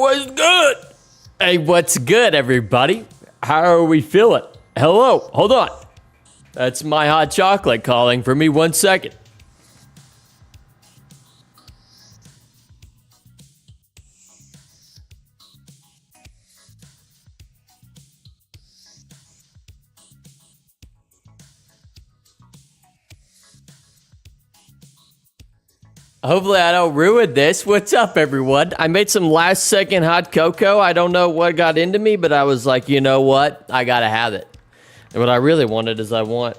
what's good? Hey, what's good, everybody? How are we feeling? Hello, hold on. That's my hot chocolate calling for me 1 second. Hopefully I don't ruin this. What's up, everyone? I made some last second hot cocoa. I don't know what got into me, but I was like, you know what? I gotta have it. And what I really wanted is I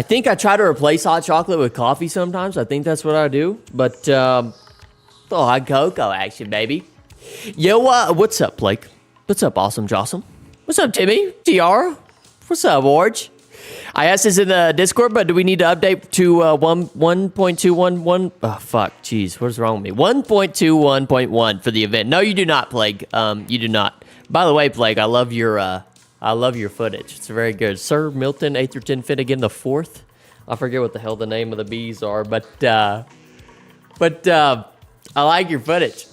think I try to replace hot chocolate with coffee sometimes. I think that's what I do. But, little hot cocoa action, baby. Yo, what's up, Blake? What's up, Awesome Jossum? What's up, Timmy? Tiara? What's up, Orange? I asked this in the Discord, but do we need to update to 1.211? Oh, fuck. Jeez, what's wrong with me? 1.21.1 for the event. No, you do not, Plague. You do not. By the way, Plague, I love your footage. It's very good. Sir Milton, 8 through 10 Finnegan the 4th. I forget what the hell the name of the bees are, but I like your footage.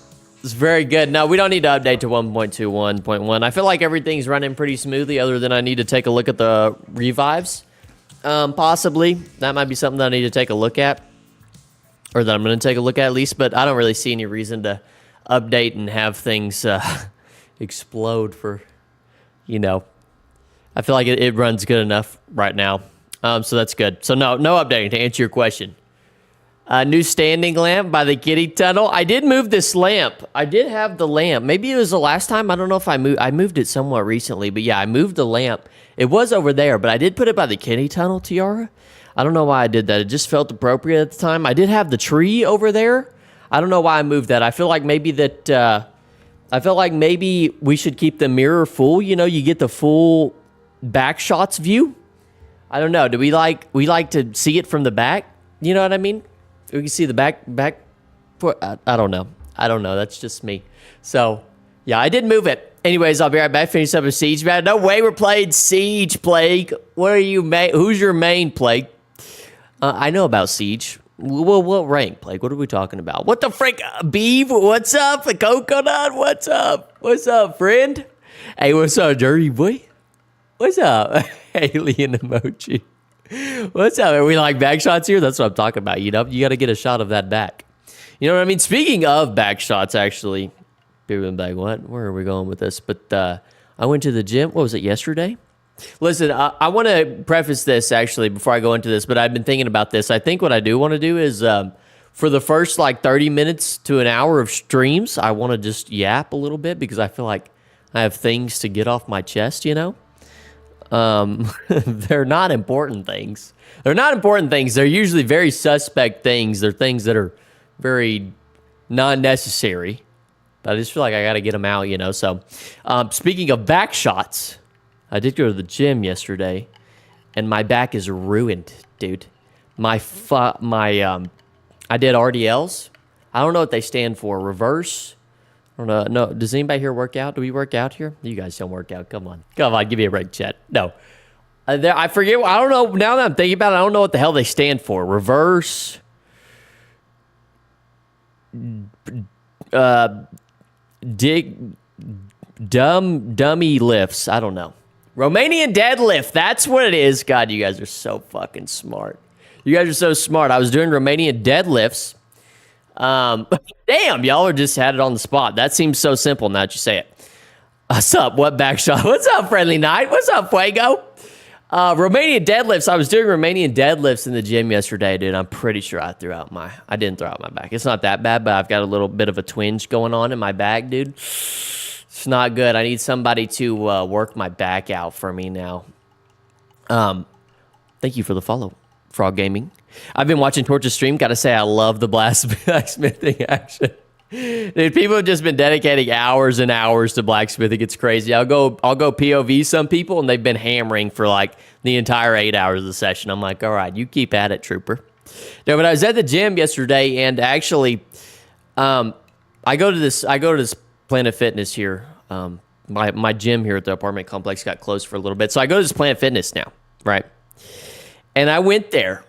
It's very good. No, we don't need to update to 1.21.1. I feel like everything's running pretty smoothly, other than I need to take a look at the revives. Possibly. That might be something that I need to take a look at. Or that I'm going to take a look at least. But I don't really see any reason to update and have things explode for, you know. I feel like it runs good enough right now. So that's good. So no updating to answer your question. New standing lamp by the kitty tunnel. I did move this lamp. I did have the lamp. Maybe it was the last time. I don't know if I moved it somewhat recently. But yeah, I moved the lamp. It was over there, but I did put it by the kitty tunnel, Tiara. I don't know why I did that. It just felt appropriate at the time. I did have the tree over there. I don't know why I moved that. I feel like maybe we should keep the mirror full. You know, you get the full back shots view. I don't know. Do we like to see it from the back? You know what I mean? We can see the back. I don't know. That's just me. So, yeah, I did move it. Anyways, I'll be right back. Finish up with Siege, man. No way we're playing Siege, Plague. What are you, who's your main, Plague? I know about Siege. Well, what rank, Plague? What are we talking about? What the frick? Beef? What's up? The coconut? What's up? What's up, friend? Hey, what's up, dirty boy? What's up? Alien emoji. What's up? Are we like back shots here? That's what I'm talking about. You know, you got to get a shot of that back. You know what I mean? Speaking of back shots, actually, people been like, what? Where are we going with this? But I went to the gym. What was it, yesterday? Listen, I want to preface this actually before I go into this, but I've been thinking about this. I think what I do want to do is for the first like 30 minutes to an hour of streams, I want to just yap a little bit because I feel like I have things to get off my chest, you know? They're not important things. They're usually very suspect things. They're things that are very non-necessary. But I just feel like I got to get them out, you know? So, speaking of back shots, I did go to the gym yesterday, and my back is ruined, dude. I did RDLs. I don't know what they stand for. Reverse. I don't know. No, does anybody here work out? Do we work out here? You guys don't work out. Come on, give me a break, chat. No, I forget. I don't know. Now that I'm thinking about it, I don't know what the hell they stand for. Reverse, dummy lifts. I don't know. Romanian deadlift. That's what it is. God, you guys are so fucking smart. You guys are so smart. I was doing Romanian deadlifts. Damn, y'all are just had it on the spot. That seems so simple now that you say it. What's up? What back shot? What's up, Friendly Night? What's up, Fuego? Romanian deadlifts. I was doing Romanian deadlifts in the gym yesterday, dude. I'm pretty sure I didn't throw out my back. It's not that bad, but I've got a little bit of a twinge going on in my back, dude. It's not good. I need somebody to work my back out for me now. Thank you for the follow, Frog Gaming. I've been watching Torch's stream. Gotta say, I love the blacksmithing action. Dude, people have just been dedicating hours and hours to blacksmithing. It's crazy. I'll go POV some people, and they've been hammering for like the entire 8 hours of the session. I'm like, all right, you keep at it, trooper. No, but I was at the gym yesterday, and actually, I go to this Planet Fitness here. My gym here at the apartment complex got closed for a little bit, so I go to this Planet Fitness now, right? And I went there.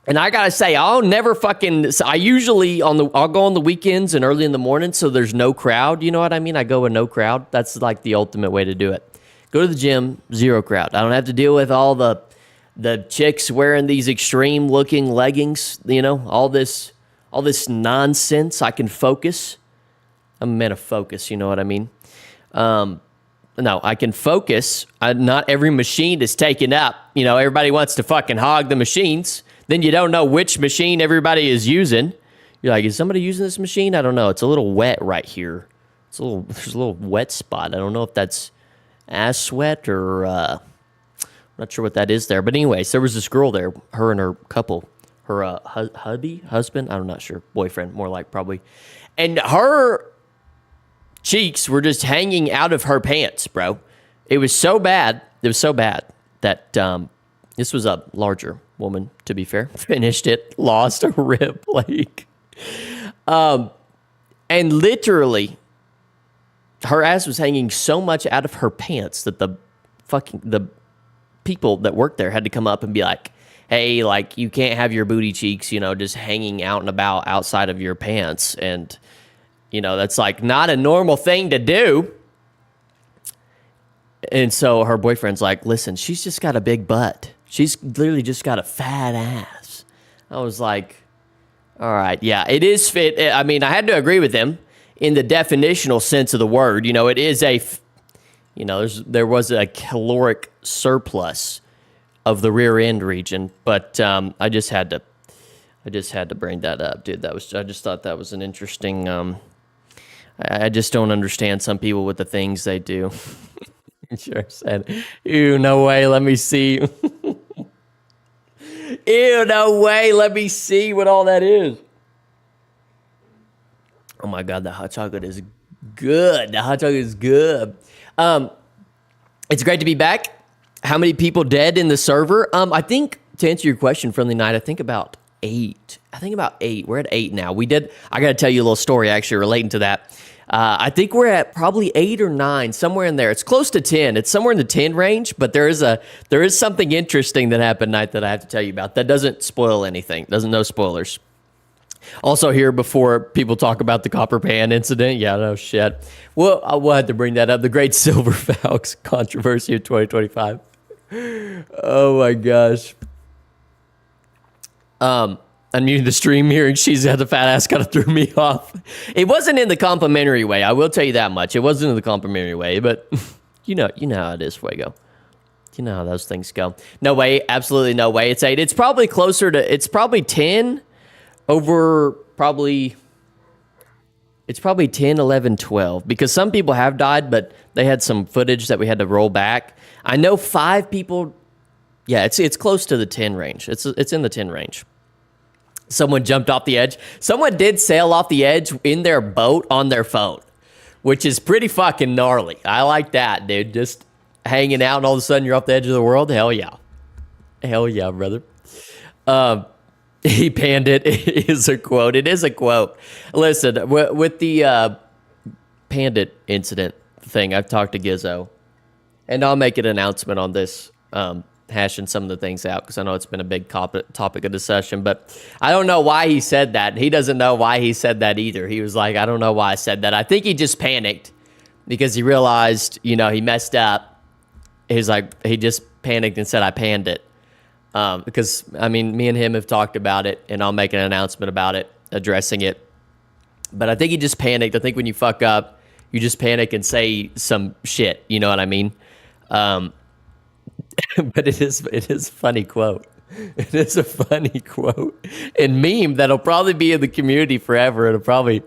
And I gotta say, I'll never fucking. I usually I'll go on the weekends and early in the morning, so there's no crowd. You know what I mean? I go with no crowd. That's like the ultimate way to do it. Go to the gym, zero crowd. I don't have to deal with all the chicks wearing these extreme looking leggings. You know, all this nonsense. I can focus. I'm a man of focus. You know what I mean? No, I can focus. Not every machine is taken up. You know, everybody wants to fucking hog the machines. Then you don't know which machine everybody is using. You're like, is somebody using this machine? I don't know. It's a little wet right here. There's a little wet spot. I don't know if that's ass sweat or I'm not sure what that is there. But anyways, there was this girl there, her and her couple, her husband, I'm not sure, boyfriend, more like probably. And her cheeks were just hanging out of her pants, bro. It was so bad. It was so bad that this was a larger woman, to be fair. Finished it, lost a rib leg. And literally, her ass was hanging so much out of her pants that the people that worked there had to come up and be like, hey, like, you can't have your booty cheeks, you know, just hanging out and about outside of your pants. And, you know, that's like not a normal thing to do. And so her boyfriend's like, listen, she's just got a big butt. She's literally just got a fat ass. I was like, all right, yeah, it is fit. I mean, I had to agree with him in the definitional sense of the word. You know, it is there was a caloric surplus of the rear end region, but I just had to bring that up, dude. I just thought that was an interesting. I just don't understand some people with the things they do. Sure said, ew, no way, let me see. Ew, no way, let me see what all that is. Oh my God, the hot chocolate is good. The hot chocolate is good. It's great to be back. How many people dead in the server? I think, to answer your question from the night, I think about 8. We're at 8 now. I got to tell you a little story actually relating to that. I think we're at probably 8 or 9, somewhere in there. It's close to 10. It's somewhere in the 10 range, but there is something interesting that happened tonight that I have to tell you about. That doesn't spoil anything. No spoilers. Also here before people talk about the copper pan incident. Yeah, no shit. Well, we'll have to bring that up. The Great Silver Fox controversy of 2025. Oh my gosh. I'm new to the stream here, and she's had the fat ass kind of threw me off. It wasn't in the complimentary way. I will tell you that much. It wasn't in the complimentary way, but you know how it is, Fuego. You know how those things go. No way, absolutely no way. It's 8. It's probably closer to. It's probably 10 over probably. It's probably 10, 11, 12 because some people have died, but they had some footage that we had to roll back. I know 5 people. Yeah, it's close to the 10 range. It's in the 10 range. Someone jumped off the edge. Someone did sail off the edge in their boat on their phone, which is pretty fucking gnarly. I like that, dude. Just hanging out and all of a sudden you're off the edge of the world. Hell yeah. Hell yeah, brother. He panned it. It is a quote. It is a quote. Listen, with the Pandit incident thing, I've talked to Gizzo, and I'll make an announcement on this, hashing some of the things out because I know it's been a big topic of discussion, but I don't know why he said that. He doesn't know why he said that either. He was like, I don't know why I said that. I think he just panicked because he realized, you know, he messed up. He's like, he just panicked and said, I panned it. Because, I mean, me and him have talked about it, and I'll make an announcement about it, addressing it. But I think he just panicked. I think when you fuck up, you just panic and say some shit. You know what I mean? But it is a funny quote. It is a funny quote and meme that'll probably be in the community forever. It'll probably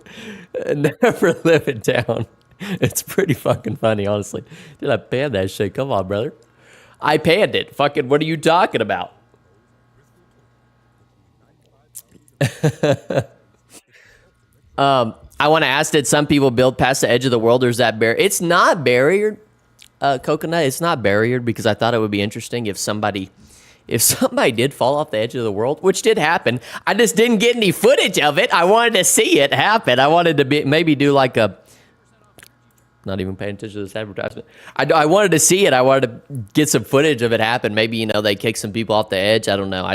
never live it down. It's pretty fucking funny, honestly. Dude, I panned that shit. Come on, brother. I panned it. Fucking, what are you talking about? I want to ask, did some people build past the edge of the world, or is that barrier? It's not barriered. Coconut, it's not barriered because I thought it would be interesting if somebody did fall off the edge of the world, which did happen. I just didn't get any footage of it. I wanted to see it happen. I wanted to maybe do like a, not even paying attention to this advertisement. I wanted to see it. I wanted to get some footage of it happen. Maybe, you know, they kick some people off the edge. I don't know.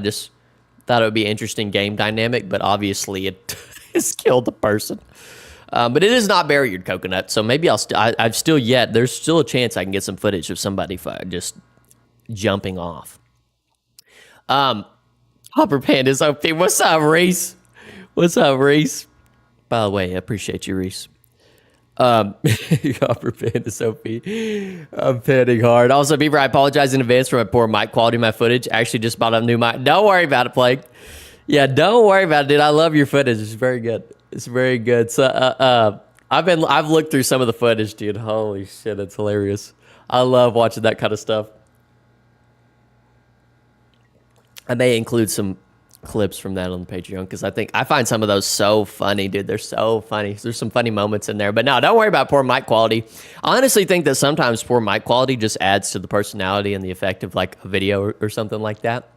Thought it would be interesting game dynamic, but obviously it has killed the person. But it is not barriered coconut, so maybe I've still yet. There's still a chance I can get some footage of somebody just jumping off. Hopper Panda's OP. What's up, Reese? What's up, Reese? By the way, I appreciate you, Reese. Hopper Panda's OP. I'm panning hard. Also, Beaver, I apologize in advance for my poor mic quality of my footage. I actually just bought a new mic. Don't worry about it, Plague. Yeah, don't worry about it, dude. I love your footage. It's very good. It's very good. So, I've looked through some of the footage, dude. Holy shit, it's hilarious. I love watching that kind of stuff. I may include some clips from that on the Patreon because I find some of those so funny, dude. They're so funny. There's some funny moments in there. But no, don't worry about poor mic quality. I honestly think that sometimes poor mic quality just adds to the personality and the effect of like a video or something like that.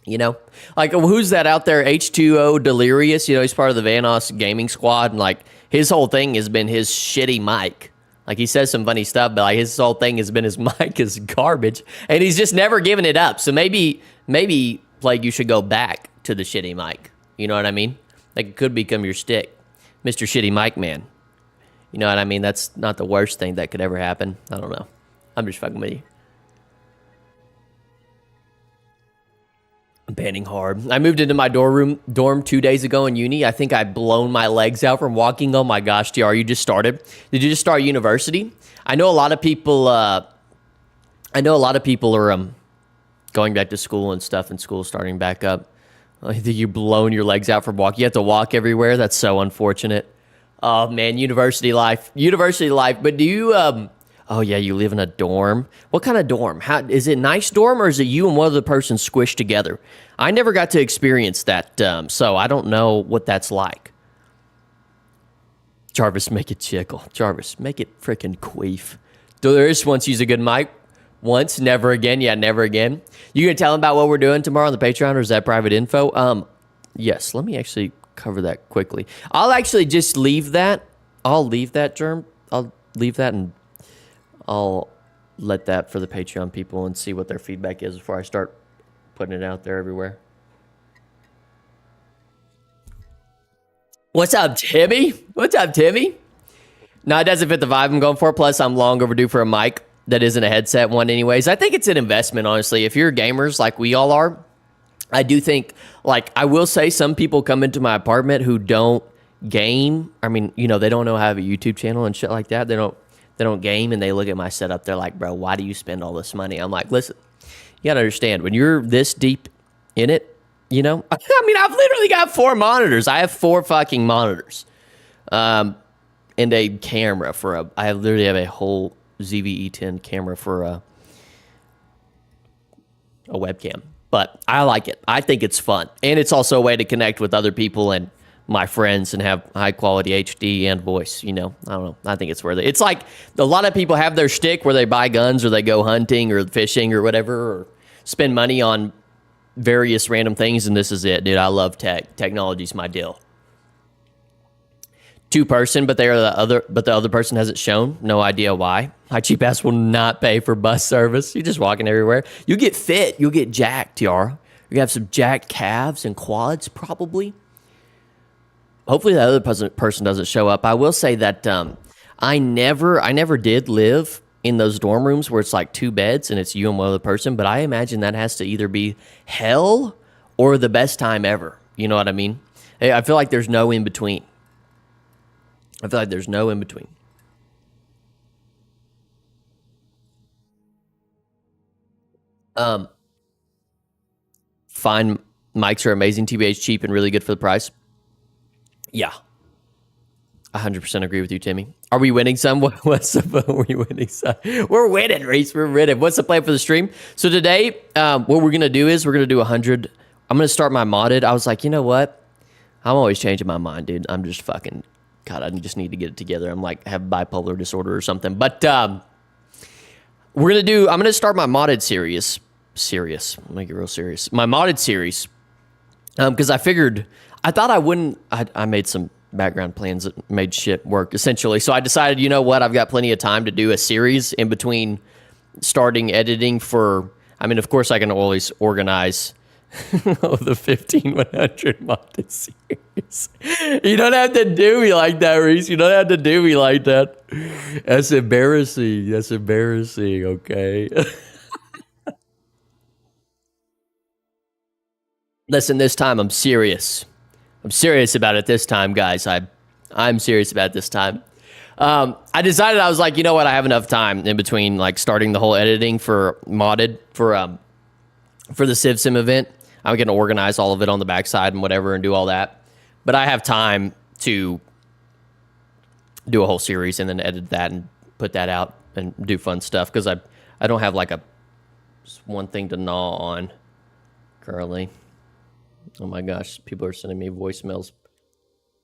You know, like who's that out there? H2O Delirious. You know, he's part of the Vanoss gaming squad, and like his whole thing has been his shitty mic. Like he says some funny stuff, but like his whole thing has been his mic is garbage, and he's just never given it up. So maybe Plague, you should go back to the shitty mic. You know what I mean? Like it could become your stick, Mr. Shitty Mic Man. You know what I mean? That's not the worst thing that could ever happen. I don't know. I'm just fucking with you. I'm panting hard. I moved into my dorm 2 days ago in uni. I think I've blown my legs out from walking. Oh my gosh, TR, you just started. Did you just start university? I know a lot of people. Are going back to school and stuff, and school starting back up. I think you've blown your legs out from walking. You have to walk everywhere. That's so unfortunate. Oh man, university life. But do you? Oh yeah, you live in a dorm. What kind of dorm? How is it? Nice dorm, or is it you and one other person squished together? I never got to experience that, so I don't know what that's like. Jarvis, make it chickle. Jarvis, make it freaking queef. Delirious once use a good mic. Once, never again. Yeah, never again. You gonna tell them about what we're doing tomorrow on the Patreon, or is that private info? Yes. Let me actually cover that quickly. I'll actually just leave that. I'll leave that, Germ. I'll leave that and I'll let that for the Patreon people and see what their feedback is before I start putting it out there everywhere. What's up, Timmy? What's up, Timmy? No, it doesn't fit the vibe I'm going for. Plus, I'm long overdue for a mic that isn't a headset one anyways. I think it's an investment, honestly. If you're gamers like we all are, I do think, like, I will say some people come into my apartment who don't game. I mean, you know, they don't know how to have a YouTube channel and shit like that. They don't game, and they look at my setup. They're like, bro, why do you spend all this money? I'm like, listen, you gotta understand, when you're this deep in it, you know, I mean, I've literally got 4 monitors. I have 4 fucking monitors, and a camera I literally have a whole ZV-E10 camera for a webcam. But I like it. I think it's fun, and it's also a way to connect with other people and my friends and have high quality HD and voice. You know, I don't know. I think it's worth it. It's like a lot of people have their shtick where they buy guns or they go hunting or fishing or whatever, or spend money on various random things. And this is it, dude. I love tech. Technology's my deal. 2-person, but the other person hasn't shown. No idea why. My cheap ass will not pay for bus service. You're just walking everywhere. You get fit. You'll get jacked, Tiara. You have some jacked calves and quads, probably. Hopefully the other person doesn't show up. I will say that I never did live in those dorm rooms where it's like 2 beds and it's you and one other person, but I imagine that has to either be hell or the best time ever. You know what I mean? I feel like there's no in between. Fine mics are amazing. TBH cheap and really good for the price. Yeah. 100% agree with you, Timmy. Are we winning some? What's the are we winning some? We're winning, Reese. We're winning. What's the plan for the stream? So today, what we're going to do is we're going to do 100. I'm going to start my modded. I was like, you know what? I'm always changing my mind, dude. I'm just fucking, God, I just need to get it together. I'm like, have bipolar disorder or something. But I'm going to start my modded series. Make it real serious. My modded series. Because I thought I wouldn't. I made some background plans that made shit work, essentially. So I decided, you know what? I've got plenty of time to do a series in between starting editing for... I mean, of course, I can always organize Oh, the 15100 modded series. You don't have to do me like that, Reese. You don't have to do me like that. That's embarrassing. That's embarrassing, okay? Listen, this time I'm serious. I'm serious about it this time, guys. I'm serious about it this time. I decided, I was like, you know what? I have enough time in between like starting the whole editing for modded for the Civ Sim event. I'm going to organize all of it on the backside and whatever and do all that. But I have time to do a whole series and then edit that and put that out and do fun stuff because I don't have like one thing to gnaw on currently. Oh my gosh, people are sending me voicemails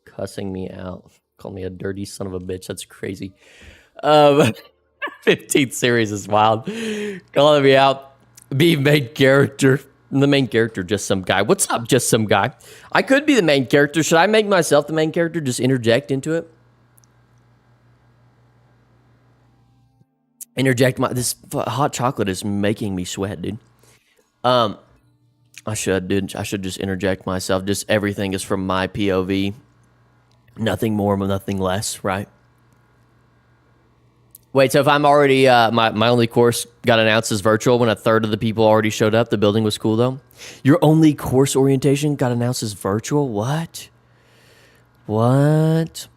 cussing me out. Call me a dirty son of a bitch. That's crazy. 15th series is wild. Calling me out. Be main character. The main character, just some guy. What's up, just some guy? I could be the main character. Should I make myself the main character? Just interject into it? Interject this hot chocolate is making me sweat, dude. I should just interject myself. Just everything is from my POV. Nothing more, nothing less, right? Wait, so if I'm already, my only course got announced as virtual when a third of the people already showed up, the building was cool though? Your only course orientation got announced as virtual? What? What?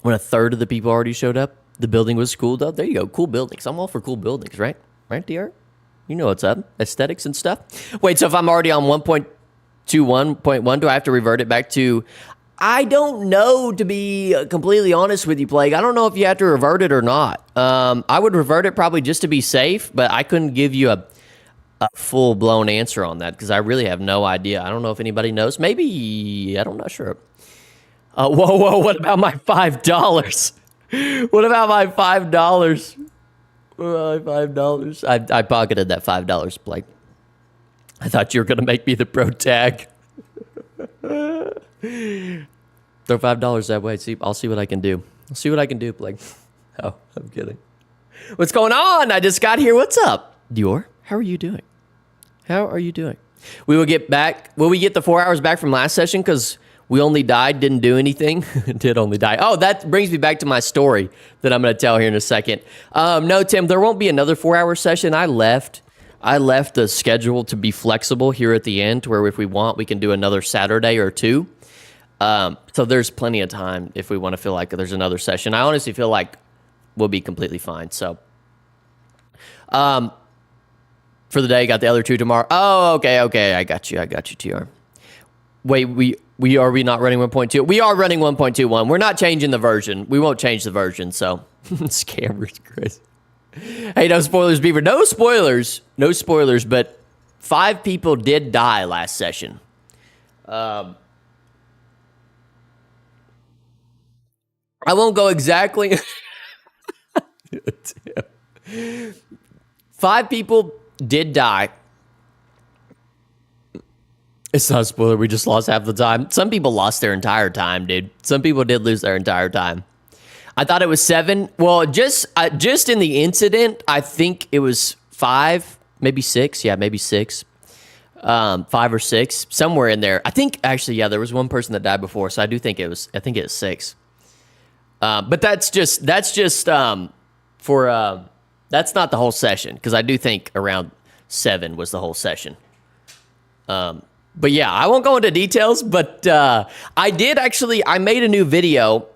When a third of the people already showed up, the building was cool though? There you go, cool buildings. I'm all for cool buildings, right? Right, DR? You know what's up, aesthetics and stuff. Wait, so if I'm already on 1.21.1, do I have to revert it back to... I don't know, to be completely honest with you, Plague. I don't know if you have to revert it or not. I would revert it probably just to be safe, but I couldn't give you a full-blown answer on that because I really have no idea. I don't know if anybody knows. Maybe, I'm not sure. Whoa, what about my $5? What about my $5? $5. I pocketed that $5, Blake. I thought you were going to make me the pro tag. Throw $5 that way. See, I'll see what I can do. I'll see what I can do, Blake. Oh, I'm kidding. What's going on? I just got here. What's up? Dior, how are you doing? How are you doing? We will get back. Will we get the 4 hours back from last session? Because we only died, didn't do anything. Did only die. Oh, that brings me back to my story that I'm going to tell here in a second. No, Tim, there won't be another 4-hour session. I left the schedule to be flexible here at the end, where if we want, we can do another Saturday or two. So there's plenty of time if we want to feel like there's another session. I honestly feel like we'll be completely fine. So, for the day, got the other two tomorrow. Oh, okay. I got you, TR. Wait, we are not running 1.2? We are running 1.21. We're not changing the version. We won't change the version. So, scammers, Chris. Hey, no spoilers, Beaver. No spoilers, but 5 people did die last session. I won't go exactly. 5 people did die. It's not a spoiler. We just lost half the time. Some people lost their entire time, dude. Some people did lose their entire time. I thought it was 7. Well, just in the incident, I think it was 5, maybe 6. Yeah, maybe 6. 5 or 6, somewhere in there. I think actually, yeah, there was one person that died before, so I do think it was. I think it was 6. But that's just for that's not the whole session, because I do think around 7 was the whole session. But yeah, I won't go into details. But I made a new video.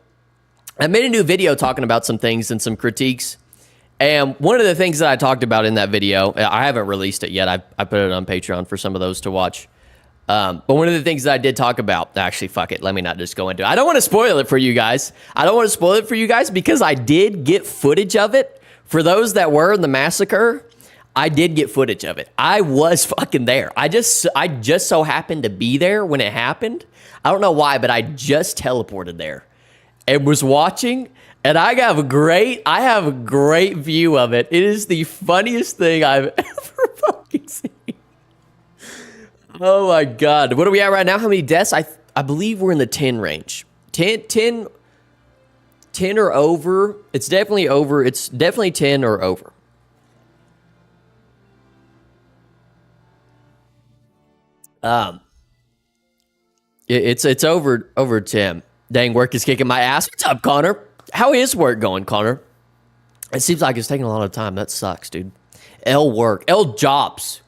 I made a new video talking about some things and some critiques. And one of the things that I talked about in that video, I haven't released it yet. I put it on Patreon for some of those to watch. But one of the things that I did talk about, actually, fuck it. Let me not just go into it. I don't want to spoil it for you guys. Because I did get footage of it. For those that were in the massacre, I did get footage of it. I was fucking there. I just so happened to be there when it happened. I don't know why, but I just teleported there and was watching. And I have a great view of it. It is the funniest thing I've ever fucking seen. Oh my God. What are we at right now? How many deaths? I believe we're in the 10 range. 10 or over. It's definitely over. It's definitely 10 or over. Um, it's over, Tim. Dang, work is kicking my ass. What's up, Connor? How is work going, Connor? It seems like it's taking a lot of time. That sucks, dude. L jobs.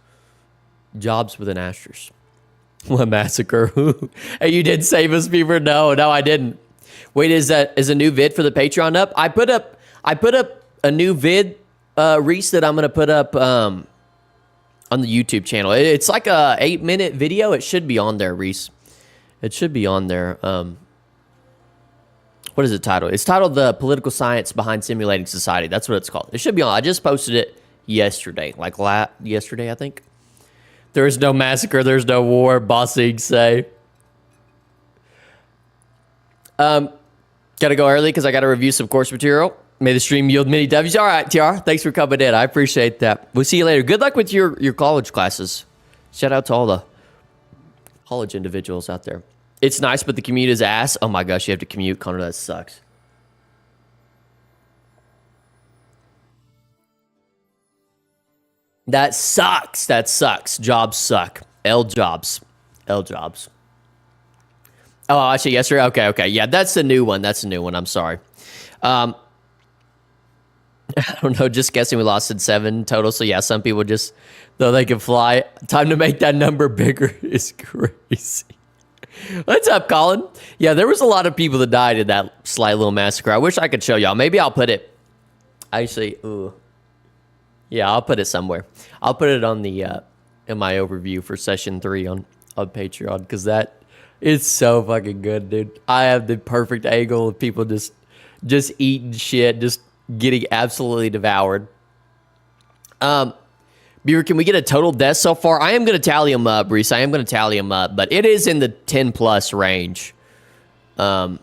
Jobs with an asterisk. What massacre? Hey, you did save us, Beaver? No, I didn't. Wait, is a new vid for the Patreon up? I put up a new vid, Reese, that I'm gonna put up on the YouTube channel. It's like a 8-minute video. It should be on there, Reese. It should be on there. What is it titled? It's titled "The Political Science Behind Simulating Society." That's what it's called. It should be on. I just posted it yesterday, yesterday, I think. There is no massacre. There's no war. Bossing say. Gotta go early because I gotta review some course material. May the stream yield many W's. All right, TR. Thanks for coming in. I appreciate that. We'll see you later. Good luck with your college classes. Shout out to all the college individuals out there. It's nice, but the commute is ass. Oh my gosh, you have to commute, Connor. That sucks. That sucks. Jobs suck. L jobs. Oh, actually, yesterday. Okay. Yeah, that's the new one. I'm sorry. I don't know. Just guessing, we lost in 7 total. So yeah, some people just, though they can fly. Time to make that number bigger is crazy. What's up, Colin? Yeah, there was a lot of people that died in that slight little massacre. I wish I could show y'all. Maybe I'll put it. Actually, yeah, I'll put it somewhere. I'll put it on the in my overview for session 3 on Patreon, because that is so fucking good, dude. I have the perfect angle of people just eating shit, just getting absolutely devoured. Beaver, can we get a total death so far? I am going to tally them up, Reese. I am going to tally them up, but it is in the 10 plus range. The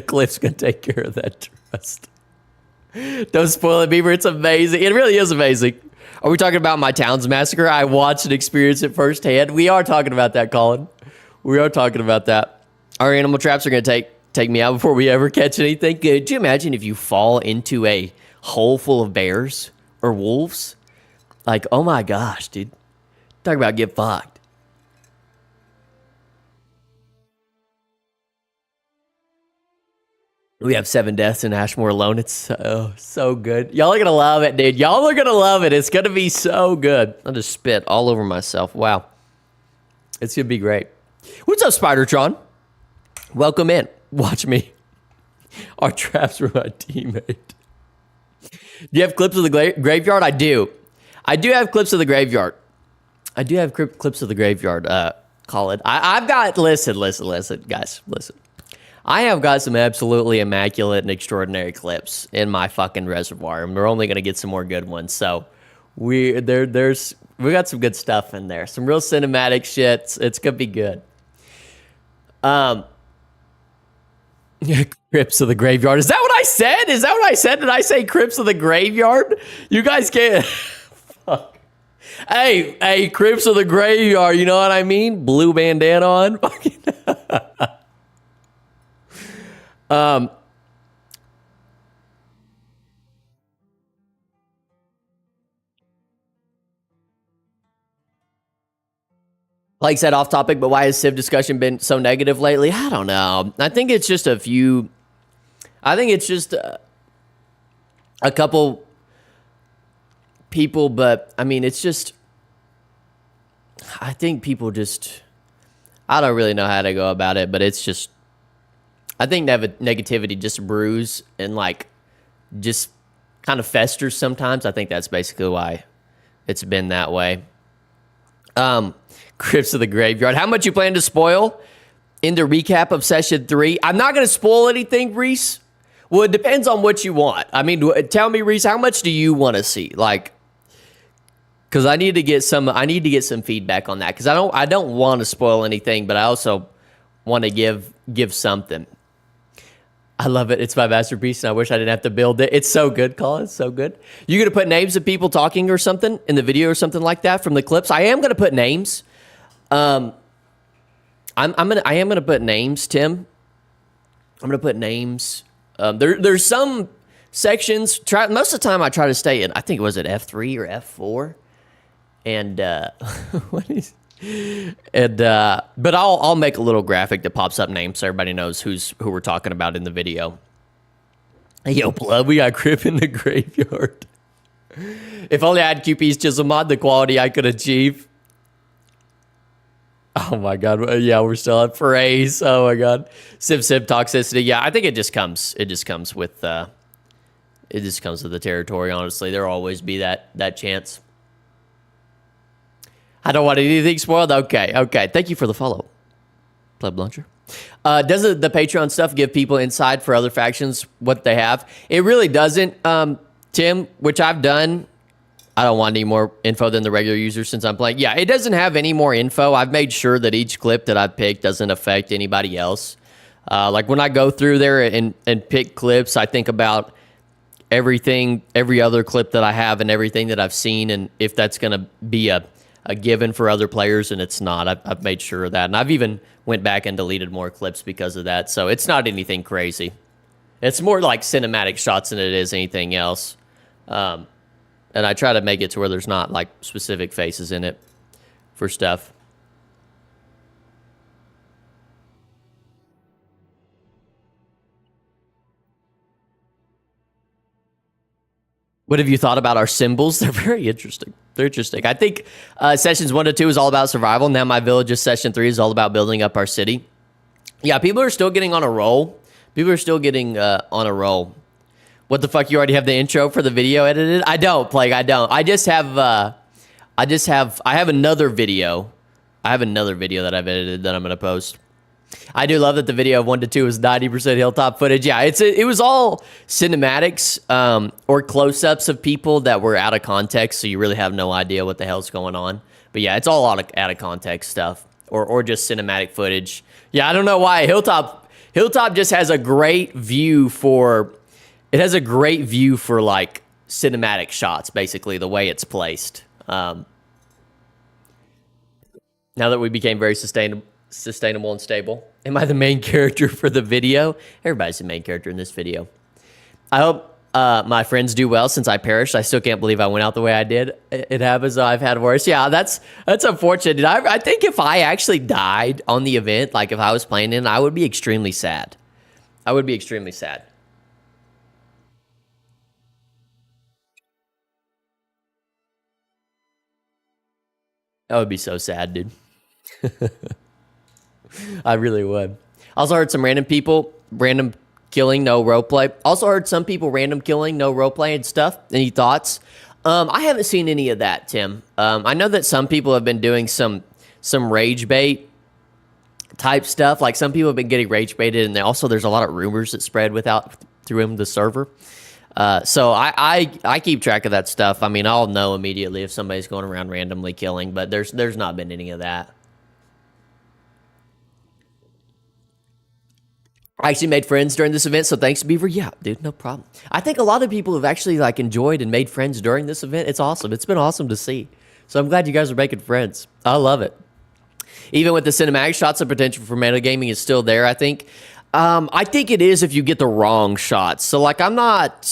Cliff's going to take care of that trust. Don't spoil it, Beaver. It's amazing. It really is amazing. Are we talking about my town's massacre? I watched and experienced it firsthand. We are talking about that, Colin. We are talking about that. Our animal traps are going to take me out before we ever catch anything. Could you imagine if you fall into a hole full of bears or wolves? Like, oh my gosh, dude. Talk about get fucked. We have 7 deaths in Ashmore alone. It's so good. Y'all are going to love it, dude. Y'all are going to love it. It's going to be so good. I'll just spit all over myself. Wow. It's going to be great. What's up, Spidertron? Welcome in. Watch me. Our traps were my teammate. Do you have clips of the graveyard? I do. I do have clips of the graveyard. Colin. I've got, listen, guys, listen. I have got some absolutely immaculate and extraordinary clips in my fucking reservoir, and we're only going to get some more good ones. So we got some good stuff in there. Some real cinematic shit. It's going to be good. Crypts of the graveyard. Is that what I said? Did I say Crypts of the graveyard? You guys can't. Fuck. Hey, Crypts of the graveyard. You know what I mean? Blue bandana on. Like I said, off topic, but why has Civ discussion been so negative lately? I don't know. I think it's just a couple people, but I mean, it's just, I think people just, I don't really know how to go about it, but it's just, I think negativity just brews and like just kind of festers sometimes. I think that's basically why it's been that way. Crypts of the Graveyard. How much you plan to spoil in the recap of session 3? I'm not going to spoil anything, Reese. Well, it depends on what you want. I mean, tell me, Reese, how much do you want to see? Like, because I need to get some feedback on that, because I don't want to spoil anything, but I also want to give something. I love it. It's my masterpiece, and I wish I didn't have to build it. It's so good, Colin. It's so good. You gonna put names of people talking or something in the video or something like that from the clips? I am gonna put names. I am gonna put names, Tim. I'm gonna put names. There's some sections. Most of the time, I try to stay in. I think it was at F3 or F4. And what is? And but I'll make a little graphic that pops up names so everybody knows who we're talking about in the video. Yo, blood, we got Crip in the graveyard. If only I had QP's Chisel mod, the quality I could achieve. Oh my god, yeah, we're still at Phrase. Oh my god, Sim toxicity. Yeah, I think it just comes. It just comes with. It just comes with the territory. Honestly, there'll always be that chance. I don't want anything spoiled. Okay. Thank you for the follow, Pleb Launcher. Does the Patreon stuff give people insight for other factions what they have? It really doesn't, Tim. Which I've done. I don't want any more info than the regular user since I'm playing. Yeah, it doesn't have any more info. I've made sure that each clip that I pick doesn't affect anybody else. Like when I go through there and pick clips, I think about everything, every other clip that I have and everything that I've seen, and if that's going to be a given for other players, and it's not. I've made sure of that. And I've even went back and deleted more clips because of that. So it's not anything crazy. It's more like cinematic shots than it is anything else. And I try to make it to where there's not like specific faces in it for stuff. What have you thought about our symbols? They're very interesting. They're interesting. I think sessions 1 to 2 is all about survival. Now my village's session 3 is all about building up our city. Yeah, people are still getting on a roll. People are still getting on a roll. What the fuck? You already have the intro for the video edited? I don't, Plague. I don't. I have another video. I have another video that I've edited that I'm gonna post. I do love that the video of 1 to 2 is 90% hilltop footage. Yeah, it was all cinematics or close-ups of people that were out of context, so you really have no idea what the hell's going on. But yeah, it's all out of context stuff or just cinematic footage. Yeah, I don't know why Hilltop just has a great view for. It has a great view for like cinematic shots, basically the way it's placed. Now that we became very sustainable and stable. Am I the main character for the video? Everybody's the main character in this video. I hope my friends do well since I perished. I still can't believe I went out the way I did. It happens. I've had worse. Yeah, that's unfortunate. I think if I actually died on the event, like if I was playing in, I would be extremely sad. I would be extremely sad. That would be so sad, dude. I really would. Also heard some random people, random killing, no roleplay. Also heard some people random killing, no roleplay and stuff. Any thoughts? I haven't seen any of that, Tim. I know that some people have been doing some rage bait type stuff. Like some people have been getting rage baited, and there's a lot of rumors that spread through the server. So I keep track of that stuff. I mean, I'll know immediately if somebody's going around randomly killing, but there's not been any of that. I actually made friends during this event, so thanks, Beaver. Yeah, dude, no problem. I think a lot of people have actually like enjoyed and made friends during this event. It's awesome. It's been awesome to see. So I'm glad you guys are making friends. I love it. Even with the cinematic shots, the potential for metagaming is still there, I think. I think it is if you get the wrong shots. So like I'm not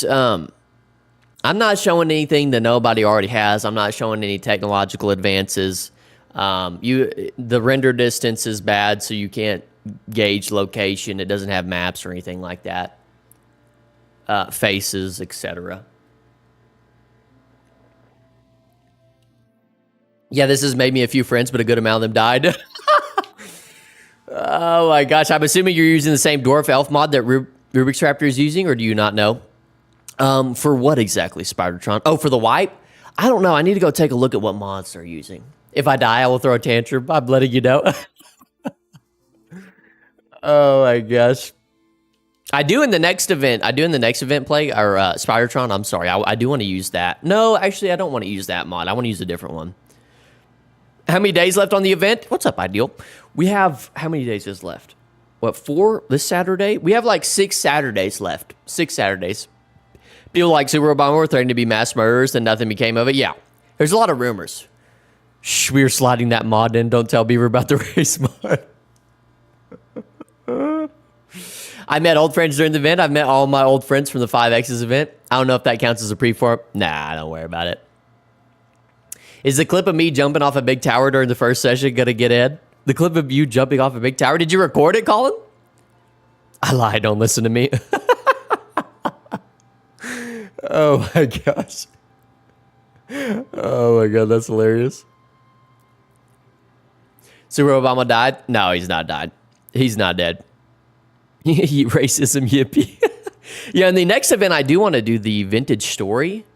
showing anything that nobody already has. I'm not showing any technological advances. The render distance is bad, so you can't gauge location. It doesn't have maps or anything like that. Faces, etc. Yeah, this has made me a few friends, but a good amount of them died. Oh my gosh, I'm assuming you're using the same Dwarf Elf mod that Rubik's Raptor is using, or do you not know? For what exactly, Spidertron? Oh, for the wipe? I don't know. I need to go take a look at what mods they're using. If I die, I will throw a tantrum. I'm letting you know. Oh my gosh. I do in the next event, play, or Spidertron. I'm sorry. I do want to use that. No, actually, I don't want to use that mod. I want to use a different one. How many days left on the event? What's up, Ideal? We have, how many days is left? What, 4 this Saturday? We have like 6 Saturdays left. 6 Saturdays. People like Super Obama were threatening to be mass murderers, and nothing became of it. Yeah, there's a lot of rumors. Shh, we were sliding that mod in. Don't tell Beaver about the race mod. I met old friends during the event. I've met all my old friends from the 5X's event. I don't know if that counts as a pre-form. Nah, don't worry about it. Is the clip of me jumping off a big tower during the first session gonna get in? The clip of you jumping off a big tower? Did you record it, Colin? I lied. Don't listen to me. Oh my gosh. Oh my god, that's hilarious. Super Obama died? No, he's not died. He's not dead. Racism, yippee. Yeah, in the next event, I do want to do the vintage story.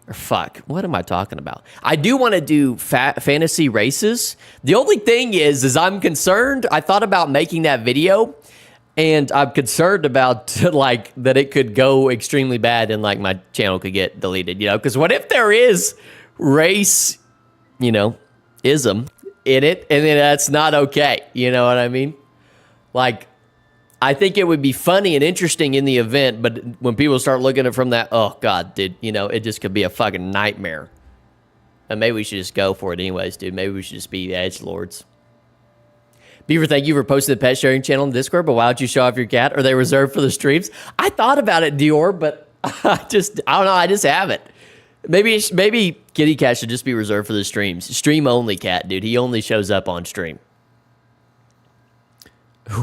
Or fuck, what am I talking about? I do want to do fantasy races. The only thing is I'm concerned. I thought about making that video, and I'm concerned about like that it could go extremely bad and like my channel could get deleted, you know? Because what if there is race, you know, ism in it, and then that's not okay? You know what I mean? Like, I think it would be funny and interesting in the event, but when people start looking at it from that, oh god, dude, you know, it just could be a fucking nightmare. And maybe we should just go for it anyways, dude. Maybe we should just be edgelords. Beaver, thank you for posting the pet sharing channel in Discord, but why don't you show off your cat? Are they reserved for the streams? I thought about it, Dior, but I don't know, I just haven't. Maybe Kitty Cat should just be reserved for the streams. Stream only cat, dude. He only shows up on stream.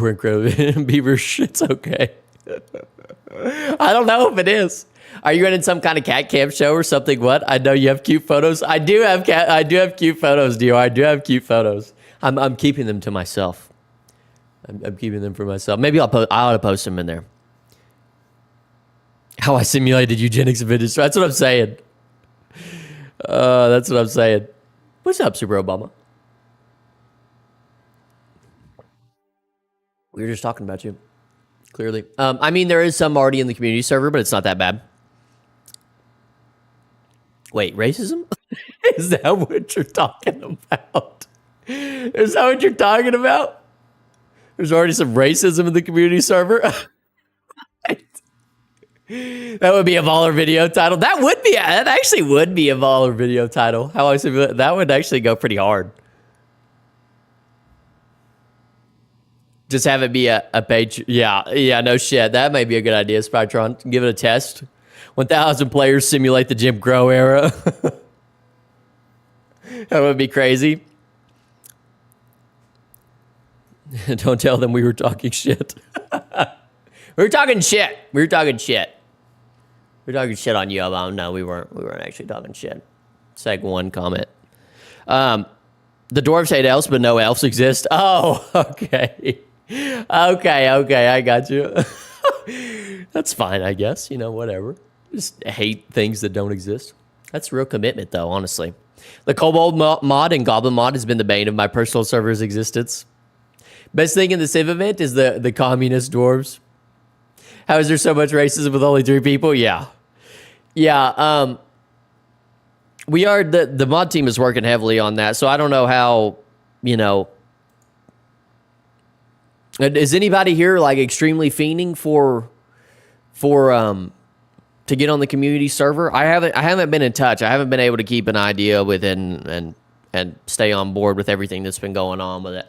We're incredible. Beaver, shit's okay. I don't know if it is. Are you in some kind of cat cam show or something? What? I know you have cute photos. I do have cute photos, Dio. I do have cute photos. I'm keeping them to myself. I'm keeping them for myself. Maybe I ought to post them in there. How I simulated eugenics and vintage. That's what I'm saying. That's what I'm saying. What's up, Super Obama? We were just talking about you, clearly. I mean, there is some already in the community server, but it's not that bad. Wait, racism? Is that what you're talking about? Is that what you're talking about? There's already some racism in the community server? That would be a baller video title. That actually would be a baller video title. How I say that would actually go pretty hard. Just have it be a page. Yeah, no shit. That might be a good idea, Spytron. Give it a test. 1,000 players simulate the Jim Crow era. That would be crazy. Don't tell them we were talking shit. We were talking shit. We were talking shit on you, Obama. No, we weren't. We weren't actually talking shit. Seg one comment. The dwarves hate elves, but no elves exist. Oh, okay. Okay, I got you. That's fine, I guess. You know, whatever. Just hate things that don't exist. That's real commitment, though, honestly. The Kobold mod and Goblin mod has been the bane of my personal server's existence. Best thing in the Civ event is the communist dwarves. How is there so much racism with only 3 people? Yeah. We are, the mod team is working heavily on that, so I don't know how, you know. Is anybody here like extremely fiending for to get on the community server? I haven't been in touch. I haven't been able to keep an idea with it and stay on board with everything that's been going on with it.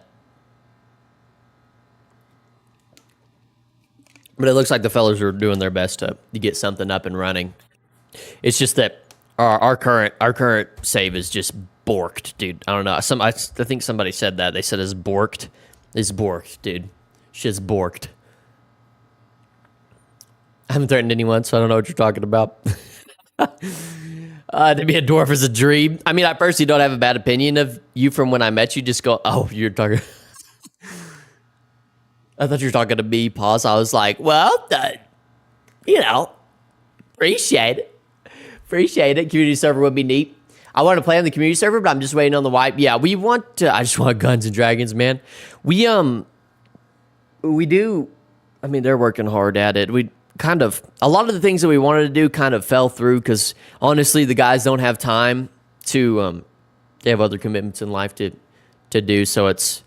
But it looks like the fellas are doing their best to get something up and running. It's just that our current save is just borked, dude. I don't know. I think somebody said that. They said it's borked. It's borked, dude. Shit's borked. I haven't threatened anyone, so I don't know what you're talking about. To be a dwarf is a dream. I mean, I personally don't have a bad opinion of you from when I met you. Just go, oh, you're talking. I thought you were talking to me. Pause. I was like, well, you know, appreciate it. Appreciate it. Community server would be neat. I want to play on the community server, but I'm just waiting on the wipe. Yeah, we want to. I just want Guns and Dragons, man. We do. I mean, they're working hard at it. We kind of, a lot of the things that we wanted to do kind of fell through because honestly, the guys don't have time to. They have other commitments in life to do. So it's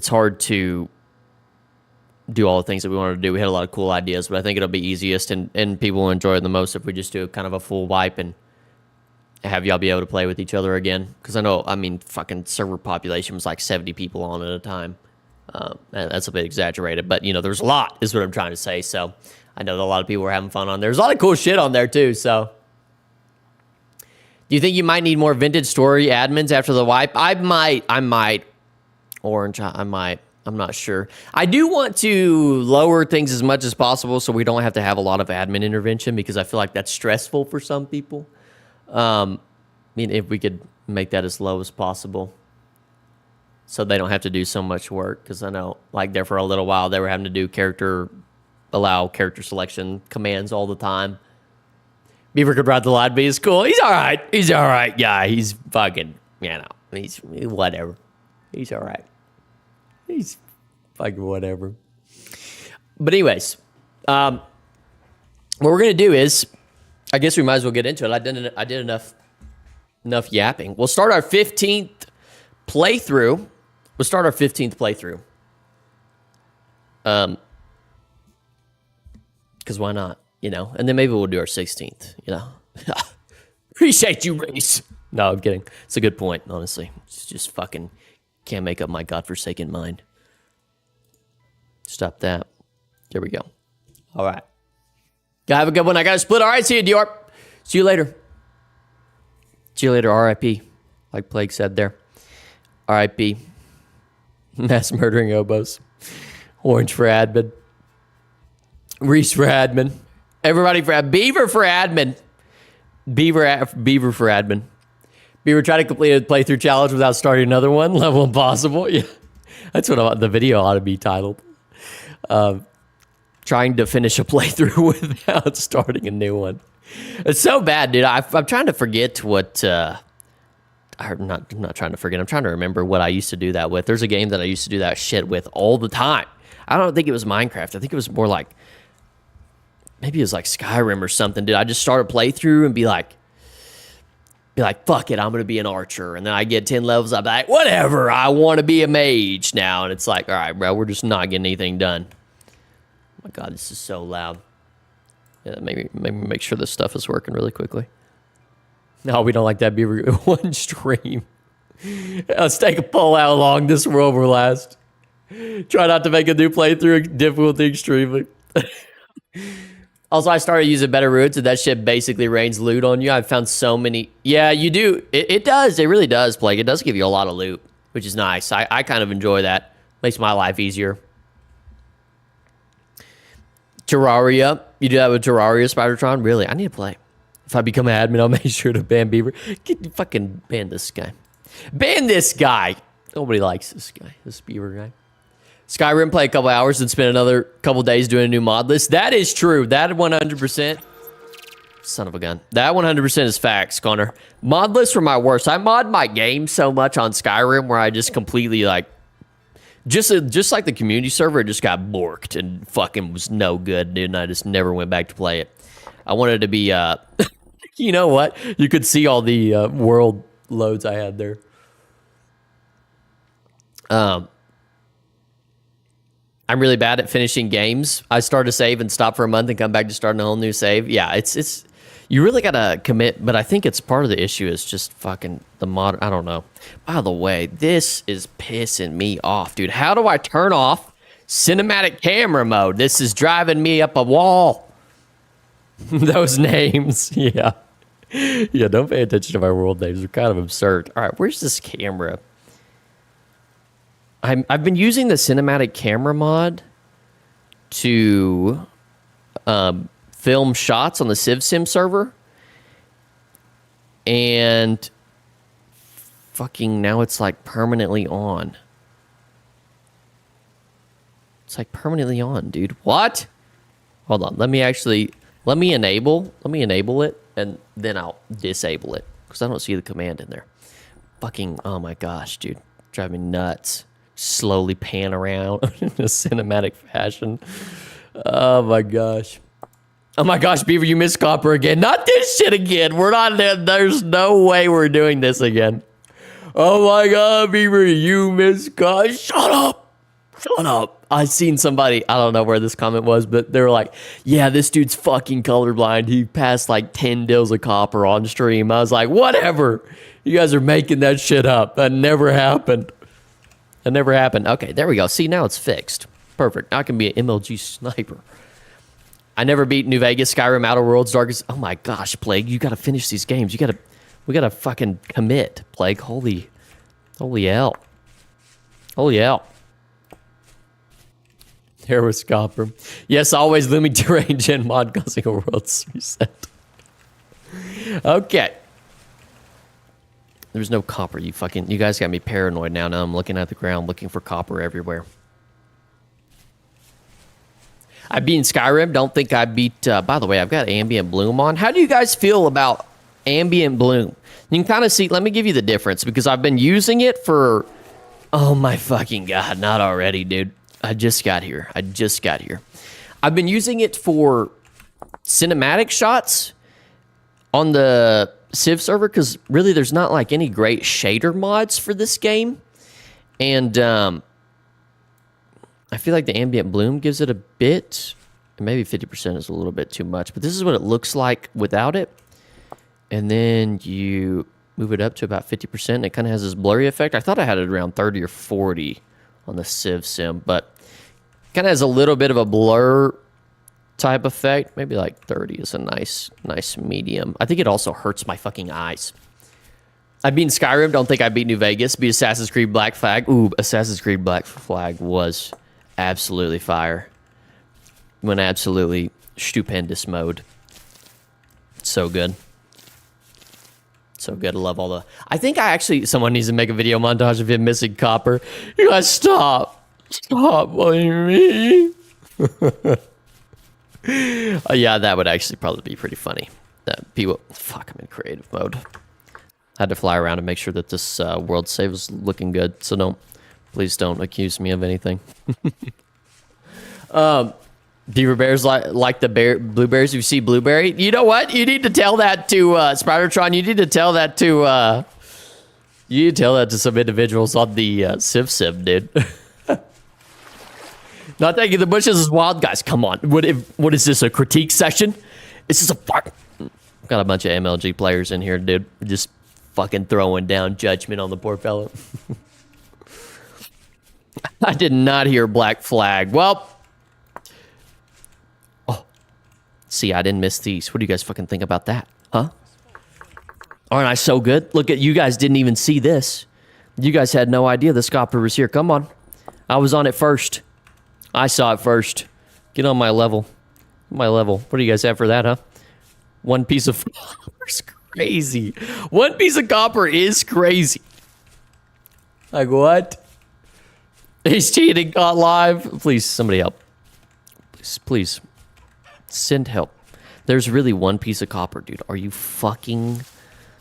hard to do all the things that we wanted to do. We had a lot of cool ideas, but I think it'll be easiest and people will enjoy it the most if we just do kind of a full wipe and have y'all be able to play with each other again. Because I know, I mean, fucking server population was like 70 people on at a time. That's a bit exaggerated, but you know, there's a lot is what I'm trying to say. So I know that a lot of people were having fun on there. There's a lot of cool shit on there too. So Do you think you might need more Vintage Story admins after the wipe? I might. Orange, I might. I'm not sure. I do want to lower things as much as possible so we don't have to have a lot of admin intervention because I feel like that's stressful for some people. I mean, if we could make that as low as possible so they don't have to do so much work, because I know, like, there for a little while, they were having to do allow character selection commands all the time. Beaver could ride the Light Bee is cool. He's all right. He's all right. Yeah, he's fucking, he's whatever. He's all right. He's fucking whatever. But anyways, what we're going to do is, I guess we might as well get into it. I did enough yapping. We'll start our 15th playthrough. Because why not? And then maybe we'll do our 16th, Appreciate you, Reese. No, I'm kidding. It's a good point, honestly. It's just fucking can't make up my godforsaken mind. Stop that. There we go. All right. Gotta have a good one. I gotta split. All right, see you, Dior. See you later. See you later, R.I.P. Like Plague said there. R.I.P. Mass murdering hobos. Orange for admin. Reese for admin. Everybody for Beaver for admin. Beaver for admin. Beaver tried to complete a playthrough challenge without starting another one. Level impossible. Yeah, that's what the video ought to be titled. Trying to finish a playthrough without starting a new one. It's so bad, dude. I'm trying to forget what. I'm not trying to forget. I'm trying to remember what I used to do that with. There's a game that I used to do that shit with all the time. I don't think it was Minecraft. I think it was more like, maybe it was like Skyrim or something. Dude, I just start a playthrough and be like, fuck it, I'm gonna be an archer. And then I get 10 levels, I'm like, whatever, I want to be a mage now. And it's like, all right, bro, we're just not getting anything done. Oh my God, this is so loud. Yeah, maybe make sure this stuff is working really quickly. No, we don't like that. Beaver. One stream. Let's take a poll how long this world will last. Try not to make a new playthrough difficulty extremely. Also, I started using better routes, and that shit basically rains loot on you. I've found so many. Yeah, you do. It does. It really does, Plague. It does give you a lot of loot, which is nice. I kind of enjoy that. Makes my life easier. Terraria. You do that with Terraria, Spidertron? Really? I need to play. If I become an admin, I'll make sure to ban Beaver. Fucking ban this guy. Ban this guy. Nobody likes this guy, this Beaver guy. Skyrim, play a couple hours and spend another couple days doing a new mod list. That is true. That 100%. Son of a gun. That 100% is facts, Connor. Mod lists were my worst. I mod my game so much on Skyrim where I just completely just like the community server, it just got borked and fucking was no good, dude. And I just never went back to play it. I wanted to be, you know what? You could see all the world loads I had there. I'm really bad at finishing games. I start a save and stop for a month and come back to starting a whole new save. Yeah, it's you really gotta commit, but I think it's part of the issue is just fucking the mod. I don't know. By the way, this is pissing me off, dude. How do I turn off cinematic camera mode? This is driving me up a wall. Those names, yeah. Yeah, don't pay attention to my world names. They're kind of absurd. All right, where's this camera? I've been using the cinematic camera mod to film shots on the CivSim server. And fucking now it's like permanently on. It's like permanently on, dude. What? Hold on. Let me enable it and then I'll disable it because I don't see the command in there. Fucking, oh my gosh, dude. Drive me nuts. Slowly pan around in a cinematic fashion. Oh my gosh. Oh my gosh, Beaver, you missed Copper again. Not this shit again. We're not there. There's no way we're doing this again. Oh my God, Beaver, you missed Copper. Shut up. Shut up. I seen somebody, I don't know where this comment was, but they were like, yeah, this dude's fucking colorblind. He passed like 10 deals of copper on stream. I was like, whatever. You guys are making that shit up. That never happened. That never happened. Okay, there we go. See, now it's fixed. Perfect. Now I can be an MLG sniper. I never beat New Vegas, Skyrim, Outer Worlds, Darkest. Oh my gosh, Plague. You got to finish these games. We We gotta fucking commit, Plague. Holy hell. Holy hell. There was copper. Yes, always looming terrain gen mod causing a world's reset. Okay. There's no copper, you guys got me paranoid now. Now I'm looking at the ground looking for copper everywhere. I beat Skyrim. Don't think I beat... by the way, I've got Ambient Bloom on. How do you guys feel about Ambient Bloom? You can kind of see... Let me give you the difference, because I've been using it for... Oh my fucking god, not already, dude. I just got here. I've been using it for cinematic shots on the Civ server, because really there's not like any great shader mods for this game. And... I feel like the Ambient Bloom gives it a bit. Maybe 50% is a little bit too much. But this is what it looks like without it. And then you move it up to about 50%. And it kind of has this blurry effect. I thought I had it around 30 or 40 on the Civ Sim. But kind of has a little bit of a blur type effect. Maybe like 30 is a nice medium. I think it also hurts my fucking eyes. I beat Skyrim. Don't think I beat New Vegas. Beat Assassin's Creed Black Flag. Ooh, Assassin's Creed Black Flag was... absolutely fire. Went absolutely stupendous mode. So good. So good. I love all the... I think someone needs to make a video montage of him missing copper. You guys stop. Stop blaming me. Yeah, that would actually probably be pretty funny. People... Fuck, I'm in creative mode. I had to fly around and make sure that this world save was looking good, so please don't accuse me of anything. Beaver bears like the blueberries. You see blueberry. You know what? You need to tell that to Spidertron. You need to tell that to some individuals on the Civ Sim, dude. Not taking the bushes is wild, guys. Come on. What is this? A critique session? Is this a fuck? Got a bunch of MLG players in here, dude. Just fucking throwing down judgment on the poor fellow. I did not hear Black Flag. Well, see, I didn't miss these. What do you guys fucking think about that? Huh? Aren't I so good? Look at you guys didn't even see this. You guys had no idea the copper was here. Come on. I was on it first. I saw it first. Get on my level. What do you guys have for that, huh? One piece of copper is crazy. One piece of copper is crazy. Like what? He's cheating. Caught live. Please, somebody help. Please. Send help. There's really one piece of copper, dude. Are you fucking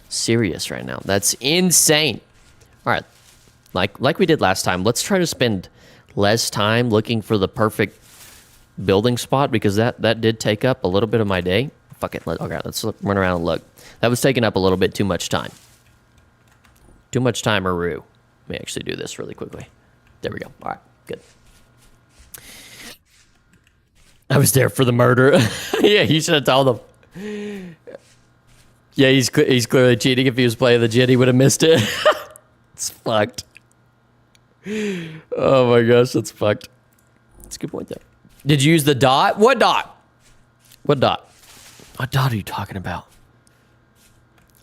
serious right now? That's insane. All right. Like we did last time, let's try to spend less time looking for the perfect building spot, because that did take up a little bit of my day. Fuck it. Okay, let's run around and look. That was taking up a little bit too much time. Too much time, Aru. Let me actually do this really quickly. There we go. All right, good. I was there for the murder. Yeah, you should have told him. Yeah, he's clearly cheating. If he was playing legit, he would have missed it. It's fucked. Oh my gosh, that's fucked. That's a good point, though. Did you use the dot? What dot? What dot? What dot are you talking about?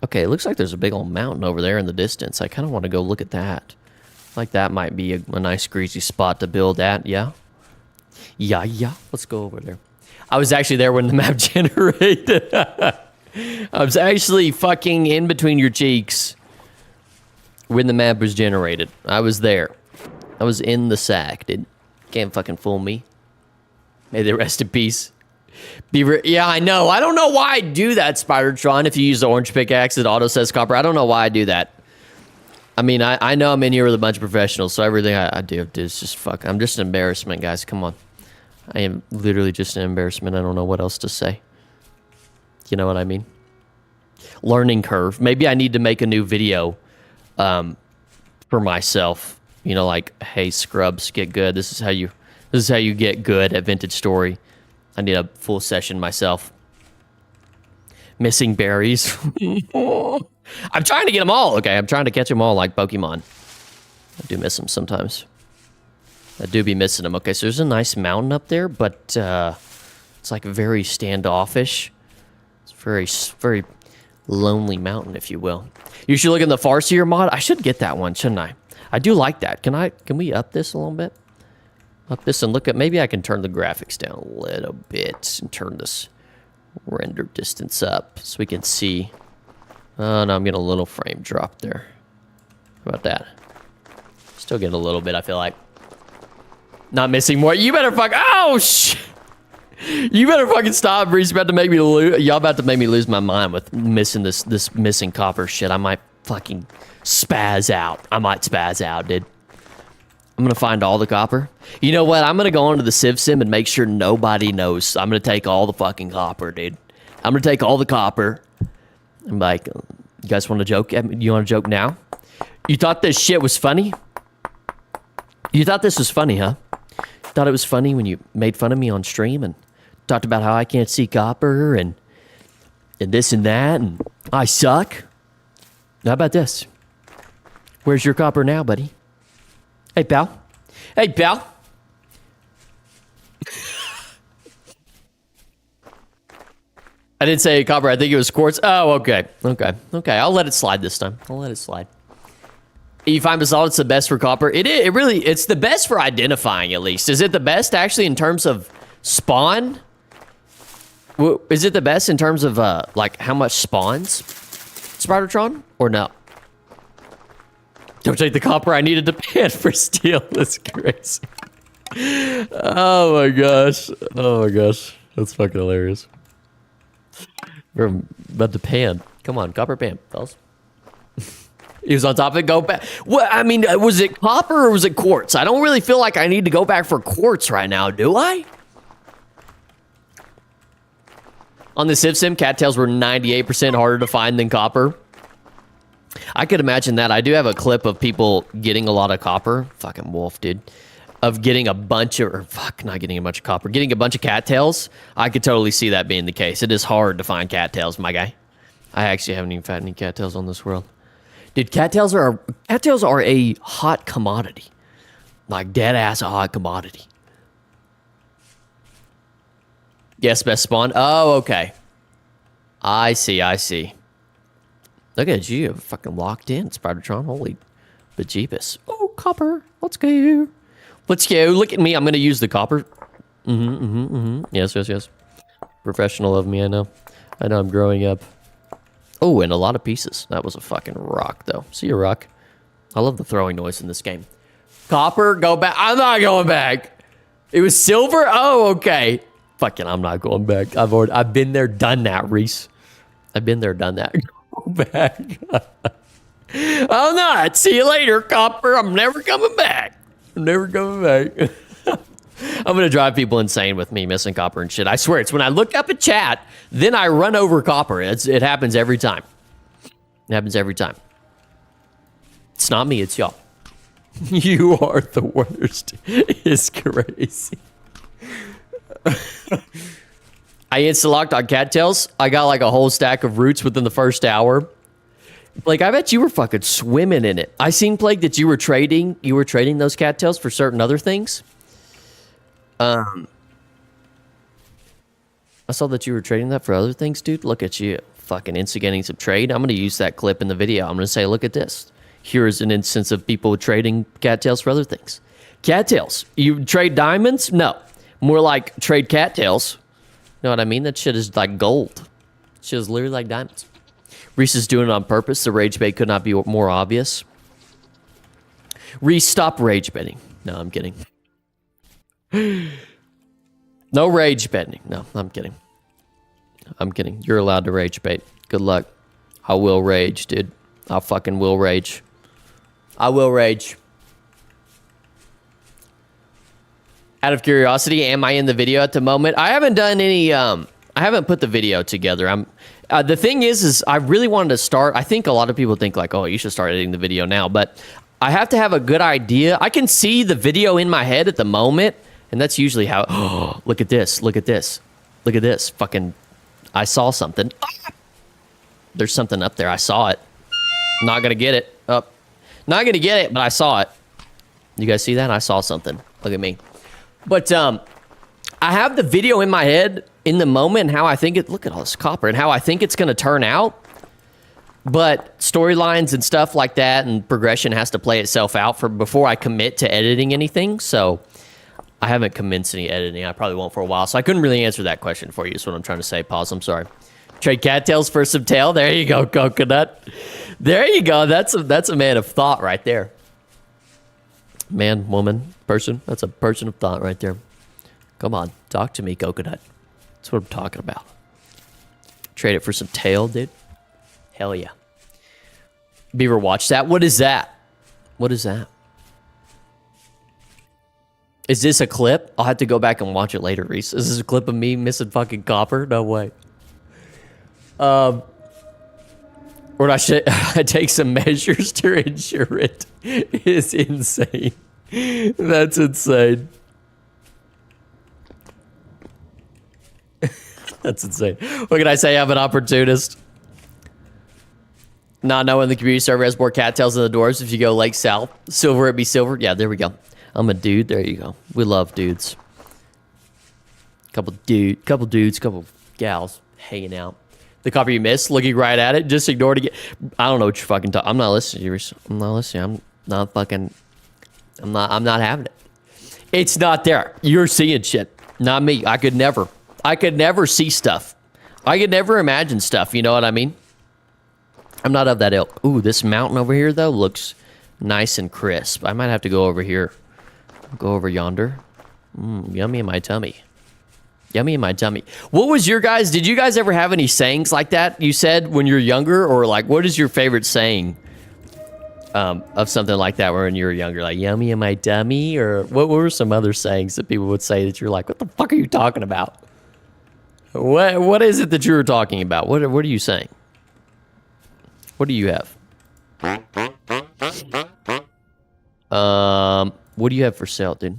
Okay, it looks like there's a big old mountain over there in the distance. I kind of want to go look at that. Like that might be a nice greasy spot to build at, yeah? Yeah. Let's go over there. I was actually there when the map generated. I was actually fucking in between your cheeks when the map was generated. I was there. I was in the sack, dude. Can't fucking fool me. May they rest in peace. Yeah, I know. I don't know why I do that, Spidertron. If you use the orange pickaxe, it auto says copper. I don't know why I do that. I mean, I know I'm in here with a bunch of professionals, so everything I do is just fuck. I'm just an embarrassment, guys. Come on. I am literally just an embarrassment. I don't know what else to say. You know what I mean? Learning curve. Maybe I need to make a new video for myself. You know, like, hey, scrubs, get good. This is how you get good at Vintage Story. I need a full session myself. Missing berries. I'm trying to get them all. Okay, I'm trying to catch them all like Pokemon. I do miss them sometimes. I do be missing them. Okay, so there's a nice mountain up there, but it's like very standoffish. It's very Lonely Mountain, if you will. You should look in the Farseer mod. I should get that one, shouldn't I? I do like that. Can we up this a little bit? Up this and look at, maybe I can turn the graphics down a little bit and turn this render distance up so we can see. Oh, no, I'm getting a little frame drop there. How about that? Still getting a little bit, I feel like. Not missing more. You better fuck. Oh, shit. You better fucking stop, Breeze. About to make me lose. Y'all about to make me lose my mind with missing this missing copper shit. I might fucking spaz out. I might spaz out, dude. I'm gonna find all the copper. You know what? I'm gonna go onto the Civ Sim and make sure nobody knows. I'm gonna take all the fucking copper, dude. I'm gonna take all the copper. I'm like, you guys want to joke? You want to joke now? You thought this shit was funny? You thought this was funny, huh? Thought it was funny when you made fun of me on stream and talked about how I can't see copper and this and that and I suck? How about this? Where's your copper now, buddy? Hey, pal. Hey, pal. I didn't say copper. I think it was quartz. Oh, okay. Okay. I'll let it slide this time. I'll let it slide. You find basalt, it's the best for copper. It's the best for identifying, at least. Is it the best, actually, in terms of spawn? Is it the best in terms of, like, how much spawns? Spidertron? Or no? Don't take the copper. I needed to pan for steel. That's crazy. Oh, my gosh. Oh, my gosh. That's fucking hilarious. We're about to pan. Come on, copper pan, fellas. He was on top of it. Go back. What? I mean, was it copper or was it quartz? I don't really feel like I need to go back for quartz right now, do I? On the Civ Sim, cattails were 98% harder to find than copper. I could imagine that. I do have a clip of people getting a lot of copper. Fucking wolf, dude. Of getting a bunch of, or fuck, not getting a bunch of copper. Getting a bunch of cattails. I could totally see that being the case. It is hard to find cattails, my guy. I actually haven't even found any cattails on this world. Dude, cattails are a hot commodity. Like, dead-ass a hot commodity. Yes, best spawn. Oh, okay. I see. Look at you, fucking locked in, Spidertron. Holy bejeebus. Oh, copper. Let's go. Look at me. I'm going to use the copper. Yes. Professional of me, I know. I know I'm growing up. Oh, and a lot of pieces. That was a fucking rock, though. See you, rock. I love the throwing noise in this game. Copper, go back. I'm not going back. It was silver? Oh, okay. Fucking, I'm not going back. I've been there, done that, Reese. I've been there, done that. Go back. I'm not. See you later, copper. I'm never coming back. I'm going to drive people insane with me missing copper and shit. I swear, it's when I look up at chat, then I run over copper. It happens every time. It happens every time. It's not me, it's y'all. You are the worst. It's crazy. I insta-locked on cattails. I got like a whole stack of roots within the first hour. Like, I bet you were fucking swimming in it. I seen, Plague, that you were trading those cattails for certain other things. I saw that you were trading that for other things, dude. Look at you, fucking instigating some trade. I'm going to use that clip in the video. I'm going to say, look at this. Here's an instance of people trading cattails for other things. Cattails. You trade diamonds? No. More like trade cattails. Know what I mean? That shit is like gold. Shit is literally like diamonds. Reese is doing it on purpose. The rage bait could not be more obvious. Reese, stop rage baiting. No, I'm kidding. No rage baiting. No, I'm kidding. I'm kidding. You're allowed to rage bait. Good luck. I will rage, dude. I fucking will rage. I will rage. Out of curiosity, am I in the video at the moment? I haven't done any, I haven't put the video together. The thing is I really wanted to start. I think a lot of people think like, oh, you should start editing the video now, but I have to have a good idea. I can see the video in my head at the moment, and that's usually how, oh, look at this. Fucking, I saw something. There's something up there. I saw it. Not gonna get it. Up. Not gonna get it, but I saw it. You guys see that? I saw something. Look at me. But I have the video in my head in the moment, and how I think it, look at all this copper, and how I think it's going to turn out. But storylines and stuff like that and progression has to play itself out for before I commit to editing anything. So I haven't commenced any editing. I probably won't for a while. So I couldn't really answer that question for you. Is what I'm trying to say. Pause. I'm sorry. Trade cattails for some tail. There you go, coconut. There you go. That's a man of thought right there. Man, woman, person. That's a person of thought right there. Come on, talk to me, coconut. That's what I'm talking about. Trade it for some tail, dude. Hell yeah. Beaver, watch that. What is that? What is that? Is this a clip? I'll have to go back and watch it later, Reese. Is this a clip of me missing fucking copper? No way. Or I take some measures to ensure it is insane. That's insane. That's insane. What can I say? I'm an opportunist. Not knowing the community server has more cattails than the dwarves. If you go Lake South, silver, it'd be silver. Yeah, there we go. I'm a dude. There you go. We love dudes. Couple dudes, couple gals hanging out. The copper you missed, looking right at it, just ignored it. I don't know what you're fucking talking. I'm not listening to you. I'm not listening. I'm not having it. It's not there. You're seeing shit. Not me. I could never see stuff. I could never imagine stuff. You know what I mean? I'm not of that ilk. Ooh, this mountain over here, though, looks nice and crisp. I might have to go over here. Go over yonder. Yummy in my tummy. Yummy in my tummy. What was your guys? Did you guys ever have any sayings like that you said when you're younger? Or like, what is your favorite saying of something like that when you were younger? Like, yummy in my tummy? Or what were some other sayings that people would say that you're like, what the fuck are you talking about? What is it that you were talking about? What are you saying? What do you have? What do you have for sale, dude?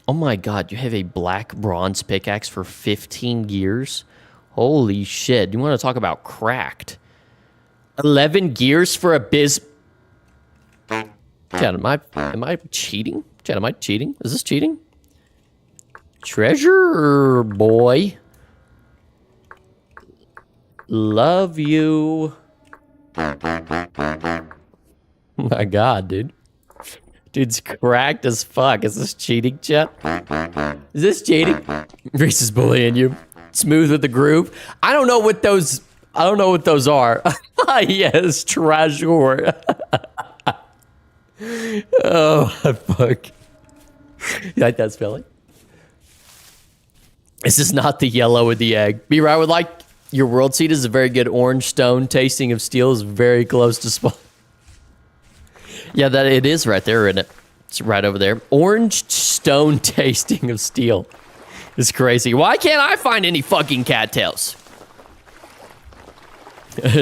Oh my god, you have a black bronze pickaxe for 15 gears? Holy shit. You want to talk about cracked? 11 gears for a Chad, am I cheating? Chad, am I cheating? Is this cheating? Treasure boy. Love you. My god, dude. Dude's cracked as fuck. Is this cheating, Chet? Is this cheating? Reese is bullying you. Smooth with the groove. I don't know what those are. Yes, treasure. Oh, fuck. You like that spelling? This is not the yellow with the egg. B. I would like your world seed is a very good orange stone. Tasting of steel is very close to spawn. Yeah, that it is right there, isn't it? It's right over there. Orange stone tasting of steel. It's crazy. Why can't I find any fucking cattails?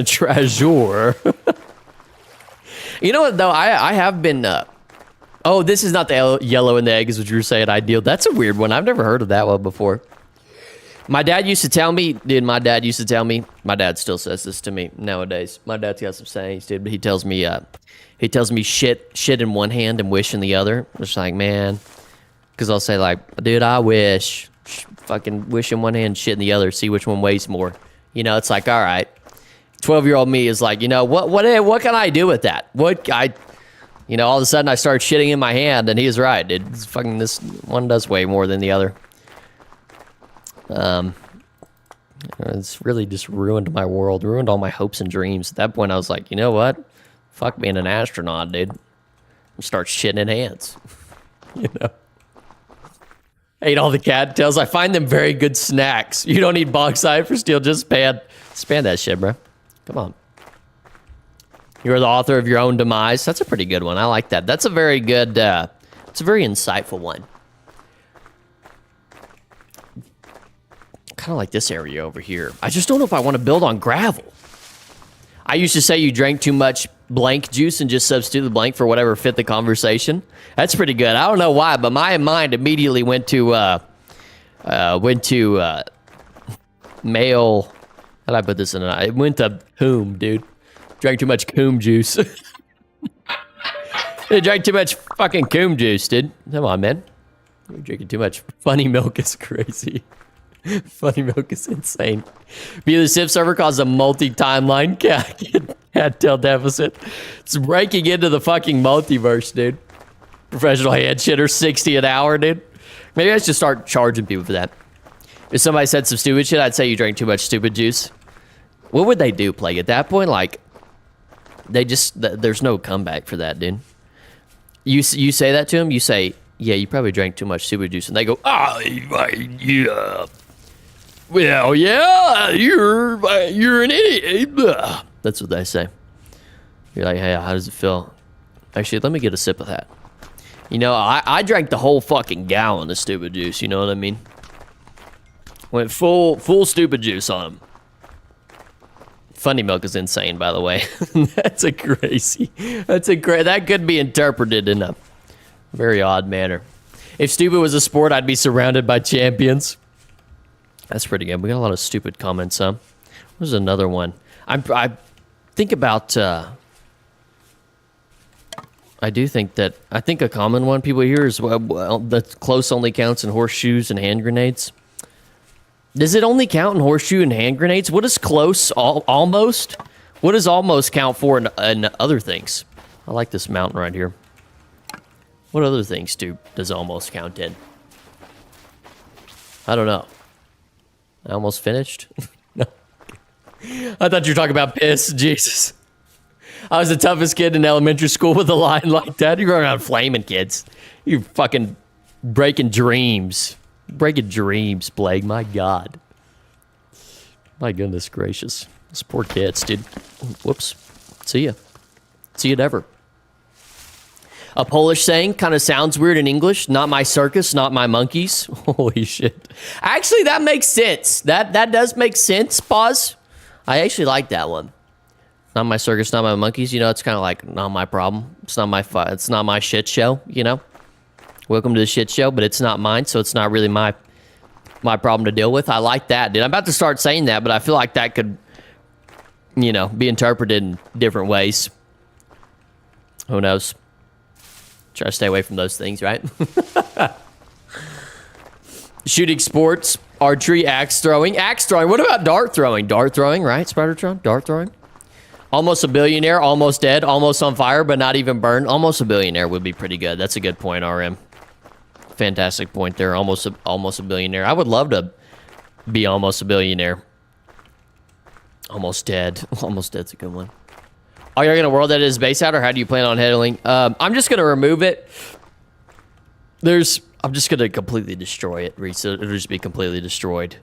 Treasure. You know what, though? I have been... oh, this is not the yellow in the egg, is what you were saying, ideal. That's a weird one. I've never heard of that one before. My dad used to tell me... Dude, my dad used to tell me... My dad still says this to me nowadays. My dad's got some sayings, dude, but he tells me... He tells me shit in one hand and wish in the other. It's like, man... Because I'll say, like, dude, I wish... Fucking wish in one hand, shit in the other. See which one weighs more. You know, it's like, all right... 12-year-old me is like, you know, what can I do with that? You know, all of a sudden I start shitting in my hand, and he's right. It's fucking, this one does weigh more than the other. It's really just ruined my world, ruined all my hopes and dreams. At that point, I was like, you know what? Fuck being an astronaut, dude. I'm start shitting in hands. You know? I eat all the cattails. I find them very good snacks. You don't need bauxite for steel, just span that shit, bro. Come on. You're the author of your own demise. That's a pretty good one. I like that. That's a very good, it's a very insightful one. Kind of like this area over here. I just don't know if I want to build on gravel. I used to say you drank too much blank juice and just substitute the blank for whatever fit the conversation. That's pretty good. I don't know why, but my mind immediately went to male... How'd I put this in? It went to coom, dude. Drank too much coom juice. They drank too much fucking coom juice, dude. Come on, man. You're drinking too much funny milk is crazy. Funny Milk is insane. Be the SIP server caused a multi-timeline cattail deficit. It's breaking into the fucking multiverse, dude. Professional hand shitter, 60 an hour, dude. Maybe I should start charging people for that. If somebody said some stupid shit, I'd say you drank too much stupid juice. What would they do, Plague? At that point, like, they just, there's no comeback for that, dude. You say that to them, you say, yeah, you probably drank too much stupid juice. And they go, yeah. Well, yeah, you're an idiot. That's what they say. You're like, hey, how does it feel? Actually, let me get a sip of that. You know, I drank the whole fucking gallon of stupid juice, you know what I mean? Went full stupid juice on him. Funny Milk is insane, by the way. That's a that could be interpreted in a very odd manner. If stupid was a sport, I'd be surrounded by champions. That's pretty good. We got a lot of stupid comments, huh? There's another one. I think about, I think a common one people hear is, well, the close only counts in horseshoes and hand grenades. Does it only count in horseshoe and hand grenades? What is close, almost? What does almost count for in other things? I like this mountain right here. What other things does almost count in? I don't know. I almost finished? No. I thought you were talking about piss. Jesus. I was the toughest kid in elementary school with a line like that. You're going around flaming kids. You're fucking breaking dreams. Breaking dreams, Plague. My God. My goodness gracious. Those poor kids, dude. Whoops. See ya. See you never. A Polish saying kind of sounds weird in English. Not my circus, not my monkeys. Holy shit. Actually, that makes sense. That does make sense, pause. I actually like that one. Not my circus, not my monkeys. You know, it's kind of like, not my problem. It's not my shit show, you know? Welcome to the shit show, but it's not mine, so it's not really my problem to deal with. I like that, dude. I'm about to start saying that, but I feel like that could, you know, be interpreted in different ways. Who knows? Try to stay away from those things, right? Shooting sports, archery, axe throwing. Axe throwing. What about dart throwing? Dart throwing, right? Spider-Tron? Dart throwing? Almost a billionaire, almost dead, almost on fire, but not even burned. Almost a billionaire would be pretty good. That's a good point, RM. Fantastic point there. Almost a billionaire. I would love to be almost a billionaire. Almost dead. Almost dead's a good one. Are you going to world edit his base out, or how do you plan on handling? I'm just going to remove it. I'm just going to completely destroy it. It'll just be completely destroyed.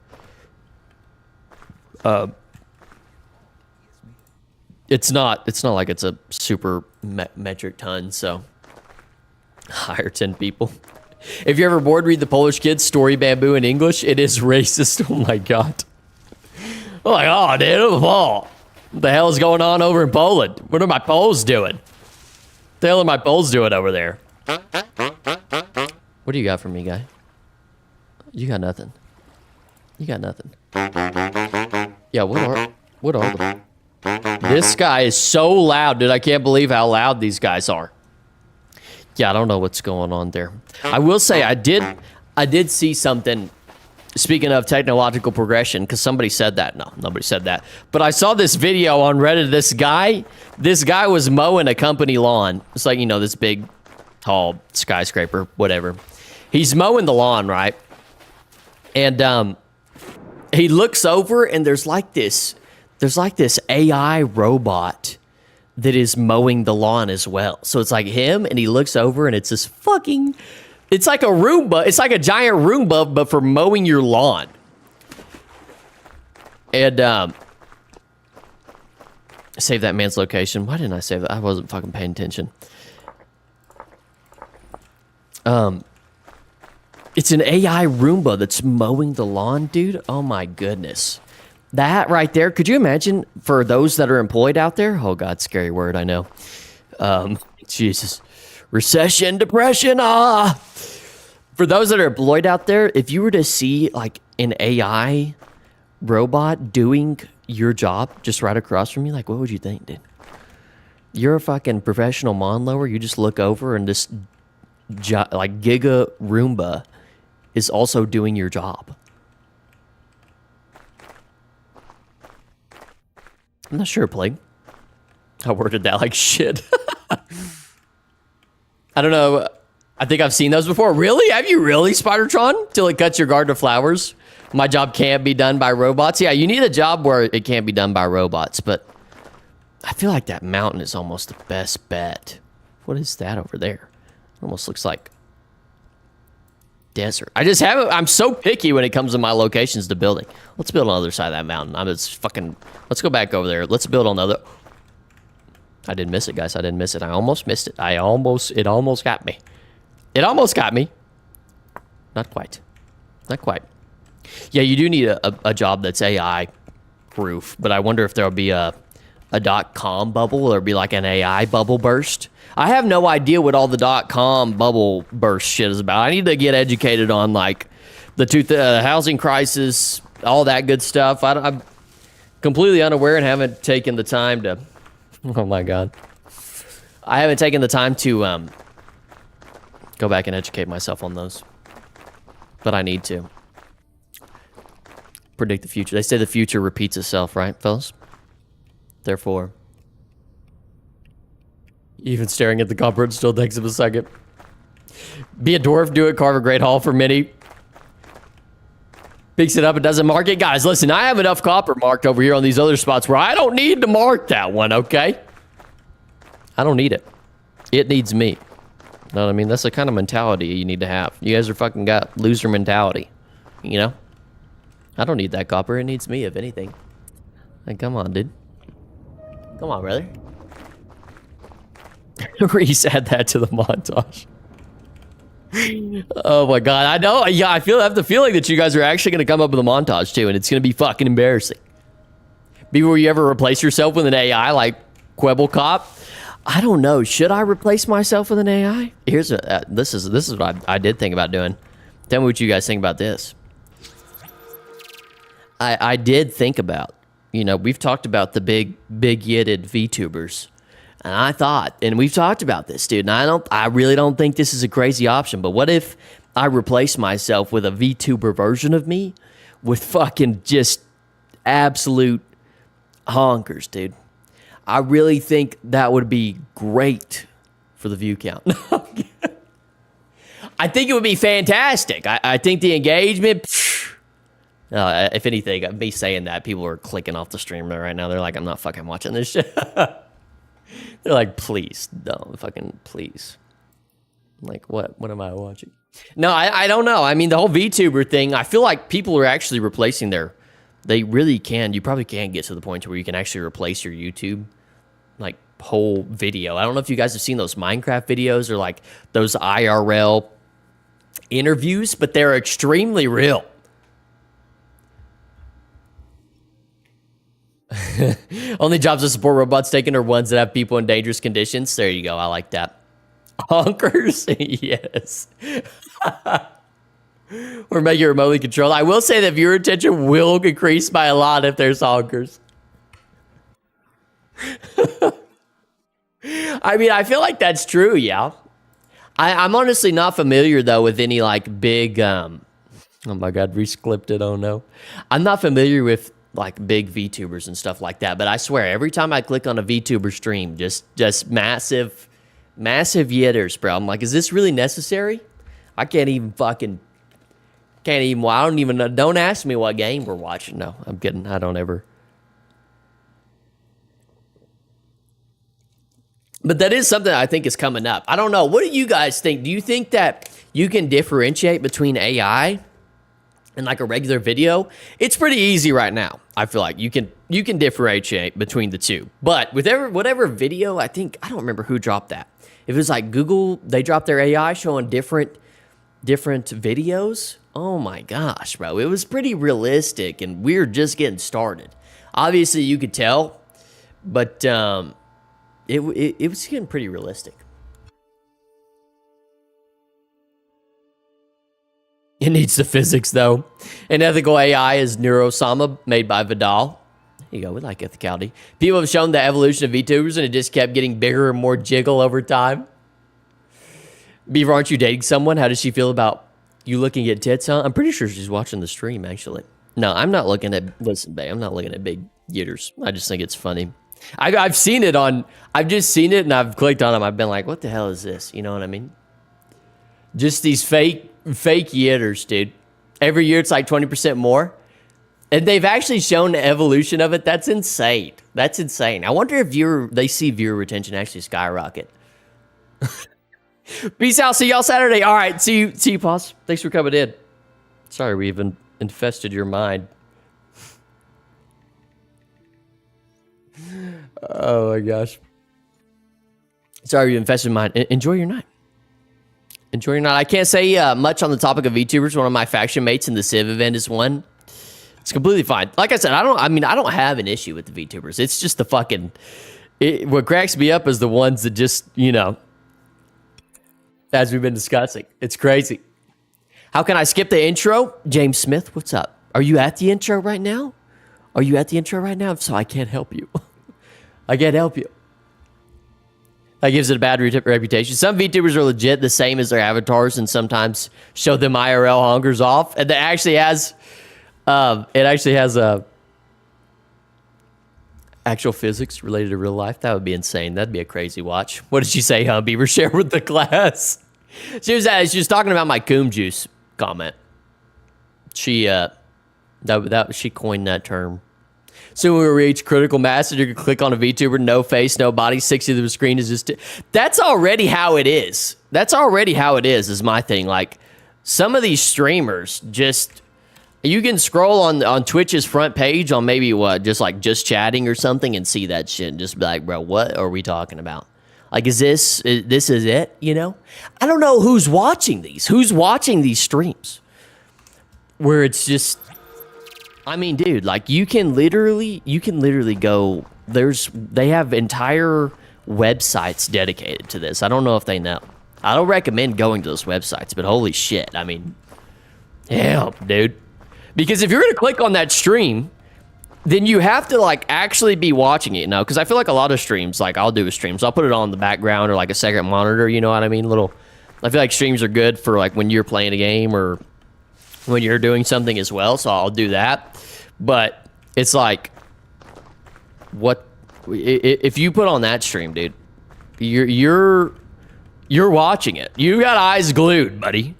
It's not like it's a super metric ton, so hire 10 people. If you're ever bored, read the Polish Kids Story Bamboo in English. It is racist. Oh my God. I'm like, oh, dude, what the hell is going on over in Poland? What are my Poles doing? What the hell are my Poles doing over there? What do you got for me, guy? You got nothing. You got nothing. Yeah, what are them? This guy is so loud, dude. I can't believe how loud these guys are. Yeah, I don't know what's going on there. I will say I did see something. Speaking of technological progression, because somebody said that. No, nobody said that. But I saw this video on Reddit. This guy was mowing a company lawn. It's like, you know, this big, tall skyscraper, whatever. He's mowing the lawn, right? And he looks over, and there's like this AI robot that is mowing the lawn as well. So it's like him, and he looks over, and it's this fucking... It's like a Roomba. It's like a giant Roomba, but for mowing your lawn. And, save that man's location. Why didn't I save that? I wasn't fucking paying attention. It's an AI Roomba that's mowing the lawn, dude. Oh my goodness. That right there, could you imagine for those that are employed out there? Oh God, scary word, I know. Jesus. Recession, depression, For those that are employed out there, if you were to see like an AI robot doing your job just right across from you, like what would you think, dude? You're a fucking professional lawn mower, you just look over and this like Giga Roomba is also doing your job. I'm not sure, Plague. I worded that like shit. I don't know. I think I've seen those before. Really? Have you really, Spidertron? Till it cuts your garden to flowers? My job can't be done by robots. Yeah, you need a job where it can't be done by robots, but I feel like that mountain is almost the best bet. What is that over there? It almost looks like desert. I just haven't. I'm so picky when it comes to my locations to building. Let's build on the other side of that mountain. I'm just fucking. Let's go back over there. Let's build on the other. I didn't miss it, guys. I didn't miss it. I almost missed it. It almost got me. It almost got me. Not quite. Not quite. Yeah, you do need a job that's AI proof, but I wonder if there'll be a .com bubble or be like an AI bubble burst. I have no idea what all the .com bubble burst shit is about. I need to get educated on like the housing crisis, all that good stuff. I'm completely unaware and haven't taken the time to. Oh my god, I haven't taken the time to go back and educate myself on those, but I need to. Predict the future. They say the future repeats itself, right, fellas? Therefore, even staring at the copper still takes him a second. Be a dwarf, do it, carve a great hall for many. Picks it up and doesn't mark it. Guys, listen, I have enough copper marked over here on these other spots where I don't need to mark that one, okay? I don't need it. It needs me. Know what I mean? That's the kind of mentality you need to have. You guys are fucking got loser mentality, you know? I don't need that copper. It needs me, if anything. Like, come on, dude. Come on, brother. Reese, add that to the montage. Oh my god, I know. Yeah, I have the feeling that you guys are actually going to come up with a montage too, and it's going to be fucking embarrassing. Before you ever replace yourself with an AI like Quebblecop, I don't know. Should I replace myself with an AI? Here's this is what I did think about doing. Tell me what you guys think about this. I did think about, you know, we've talked about the big yitted VTubers. And I thought, and we've talked about this, dude, and I really don't think this is a crazy option, but what if I replace myself with a VTuber version of me with fucking just absolute honkers, dude? I really think that would be great for the view count. I think it would be fantastic. I think the engagement... if anything, me saying that, people are clicking off the stream right now. They're like, I'm not fucking watching this shit. They're like, please, don't fucking, please. I'm like, what am I watching? No, I don't know. I mean, the whole VTuber thing, I feel like people are actually replacing they really can. You probably can get to the point where you can actually replace your YouTube, like, whole video. I don't know if you guys have seen those Minecraft videos or, like, those IRL interviews, but they're extremely real. Only jobs that support robots taken are ones that have people in dangerous conditions. There you go. I like that. Honkers? Yes. Or make it remotely controlled. I will say that viewer attention will increase by a lot if there's honkers. I mean, I feel like that's true, yeah. I'm honestly not familiar, though, with any, like, big... oh, my God. Reese clipped it. Oh, no. I'm not familiar with... like big VTubers and stuff like that, but I swear every time I click on a VTuber stream, just massive yitters, bro. I'm like, is this really necessary? I can't even I don't even know. Don't ask me what game we're watching. No, I'm kidding. I don't ever. But that is something I think is coming up. I don't know. What do you guys think? Do you think that you can differentiate between AI and like a regular video? It's pretty easy right now. I feel like you can differentiate between the two. But with whatever video, I don't remember who dropped that. If it was like Google, they dropped their AI showing different videos. Oh my gosh, bro. It was pretty realistic and we were just getting started. Obviously you could tell, but it was getting pretty realistic. It needs the physics, though. An ethical AI is Neurosama, made by Vidal. There you go, we like ethicality. People have shown the evolution of VTubers, and it just kept getting bigger and more jiggle over time. Beaver, aren't you dating someone? How does she feel about you looking at tits, huh? I'm pretty sure she's watching the stream, actually. No, I'm not looking at... Listen, babe, I'm not looking at big Yitters. I just think it's funny. I've seen it on. I've just seen it and I've clicked on them. I've been like, what the hell is this? You know what I mean? Just these fake yitters, dude. Every year it's like 20% more. And they've actually shown the evolution of it. That's insane. That's insane. I wonder if they see viewer retention actually skyrocket. Peace out. See y'all Saturday. All right. See you, Pause. Thanks for coming in. Sorry we even infested your mind. Oh my gosh. Sorry you infested mine. Enjoy your night. Enjoy your night. I can't say much on the topic of VTubers. One of my faction mates in the Civ event is one. It's completely fine. Like I said, I don't have an issue with the VTubers. It's just the fucking... what cracks me up is the ones that just, you know, as we've been discussing. It's crazy. How can I skip the intro? James Smith, what's up? Are you at the intro right now? Are you at the intro right now? If so, I can't help you. I can't help you. That gives it a bad reputation. Some VTubers are legit the same as their avatars and sometimes show them IRL hungers off. And that actually has... it actually has a actual physics related to real life. That would be insane. That'd be a crazy watch. What did she say, huh? Beaver, share with the class. She was talking about my coom juice comment. She she coined that term. Soon we will reach critical mass and you can click on a VTuber, no face, no body, 60 of the screen is just... That's already how it is. That's already how it is my thing. Like, some of these streamers just... You can scroll on Twitch's front page on maybe just chatting or something and see that shit and just be like, bro, what are we talking about? Like, this is it, you know? I don't know who's watching these. Who's watching these streams? Where it's just, I mean, dude, like you can literally go, they have entire websites dedicated to this. I don't know if they know. I don't recommend going to those websites, but holy shit. I mean, damn, dude. Because if you're going to click on that stream, then you have to like actually be watching it, you know? Because I feel like a lot of streams, like I'll do a stream, so I'll put it on the background or like a second monitor, you know what I mean? I feel like streams are good for like when you're playing a game or when you're doing something as well, so I'll do that. But it's like, if you put on that stream, dude, you're watching it. You got eyes glued, buddy.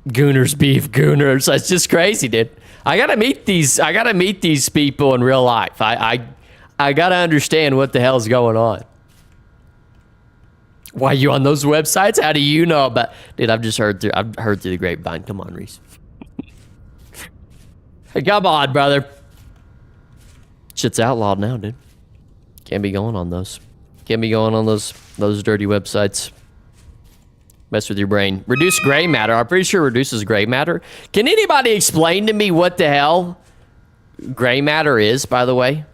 Gooners beef, Gooners. That's just crazy, dude. I gotta meet these people in real life. I gotta understand what the hell's going on. Why are you on those websites? How do you know about? Dude, I've heard through the grapevine. Come on, Reese. Hey, come on, brother. Shit's outlawed now, dude. Can't be going on those. Can't be going on those dirty websites. Mess with your brain. Reduce gray matter. I'm pretty sure it reduces gray matter. Can anybody explain to me what the hell gray matter is, by the way?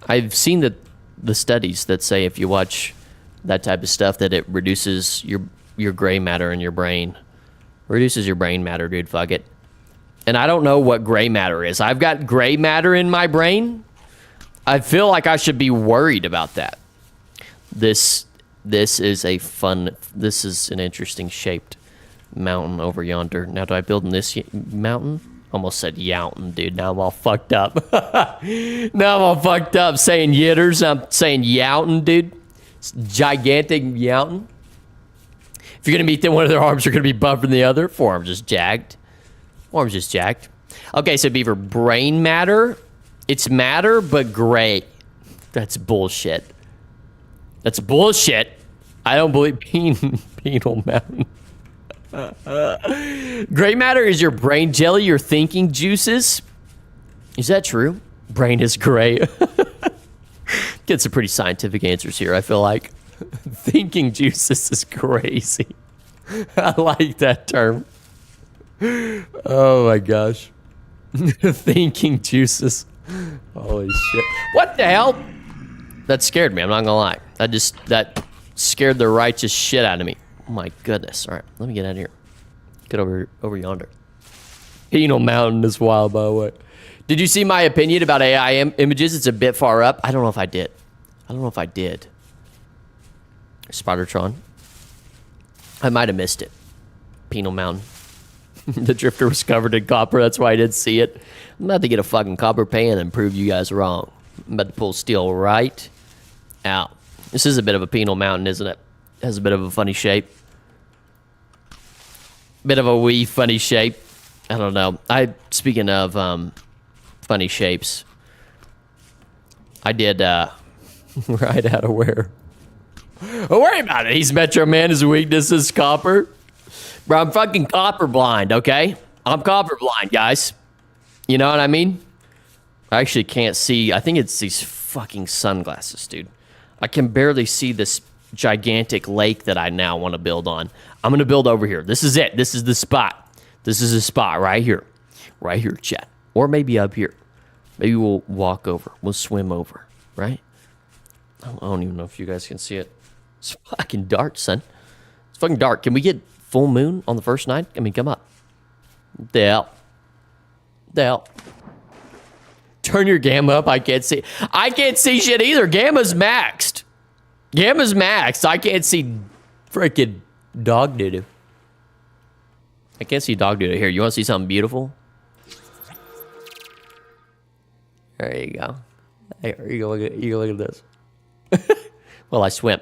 I've seen the studies that say if you watch that type of stuff that it reduces your gray matter in your brain. Reduces your brain matter, dude. Fuck it. And I don't know what gray matter is. I've got gray matter in my brain. I feel like I should be worried about that. This is an interesting shaped mountain over yonder. Now, do I build in this mountain? Almost said yountain, dude. Now I'm all fucked up. Saying yitters. I'm saying yountain, dude. It's gigantic yountain. If you're going to meet them, one of their arms are going to be bumped than the other. Forearm's just jagged. Okay, so Beaver, brain matter. It's matter, but gray. That's bullshit. That's bullshit. I don't believe penal mountain. Gray matter is your brain jelly, your thinking juices. Is that true? Brain is gray. Get some pretty scientific answers here, I feel like. Thinking juices is crazy. I like that term. Oh my gosh. Thinking juices. Holy shit. What the hell? That scared me, I'm not gonna lie. That scared the righteous shit out of me. Oh my goodness. All right, let me get out of here. Get over yonder. Penal Mountain is wild, by the way. Did you see my opinion about AI images? It's a bit far up. I don't know if I did. Spidertron. I might have missed it. Penal Mountain. The drifter was covered in copper. That's why I didn't see it. I'm about to get a fucking copper pan and prove you guys wrong. I'm about to pull steel right out. This is a bit of a penal mountain, isn't it? It has a bit of a funny shape. Bit of a wee funny shape. I don't know. Speaking of funny shapes, I did right out of where? Oh, worry about it. He's Metro Man. His weakness is copper. Bro, I'm fucking copper blind, okay? I'm copper blind, guys. You know what I mean? I actually can't see. I think it's these fucking sunglasses, dude. I can barely see this gigantic lake that I now want to build on. I'm going to build over here. This is it. This is the spot. This is the spot right here. Right here, chat. Or maybe up here. Maybe we'll walk over. We'll swim over, right? I don't even know if you guys can see it. It's fucking dark, son. It's fucking dark. Can we get full moon on the first night? I mean, come on. The hell. Turn your gamma up. I can't see. I can't see shit either. Gamma's maxed. Gamma's maxed. I can't see freaking dog doo-doo. I can't see dog doo-doo. Here, you want to see something beautiful? There you go. Here, you go look at this. Well, I swim.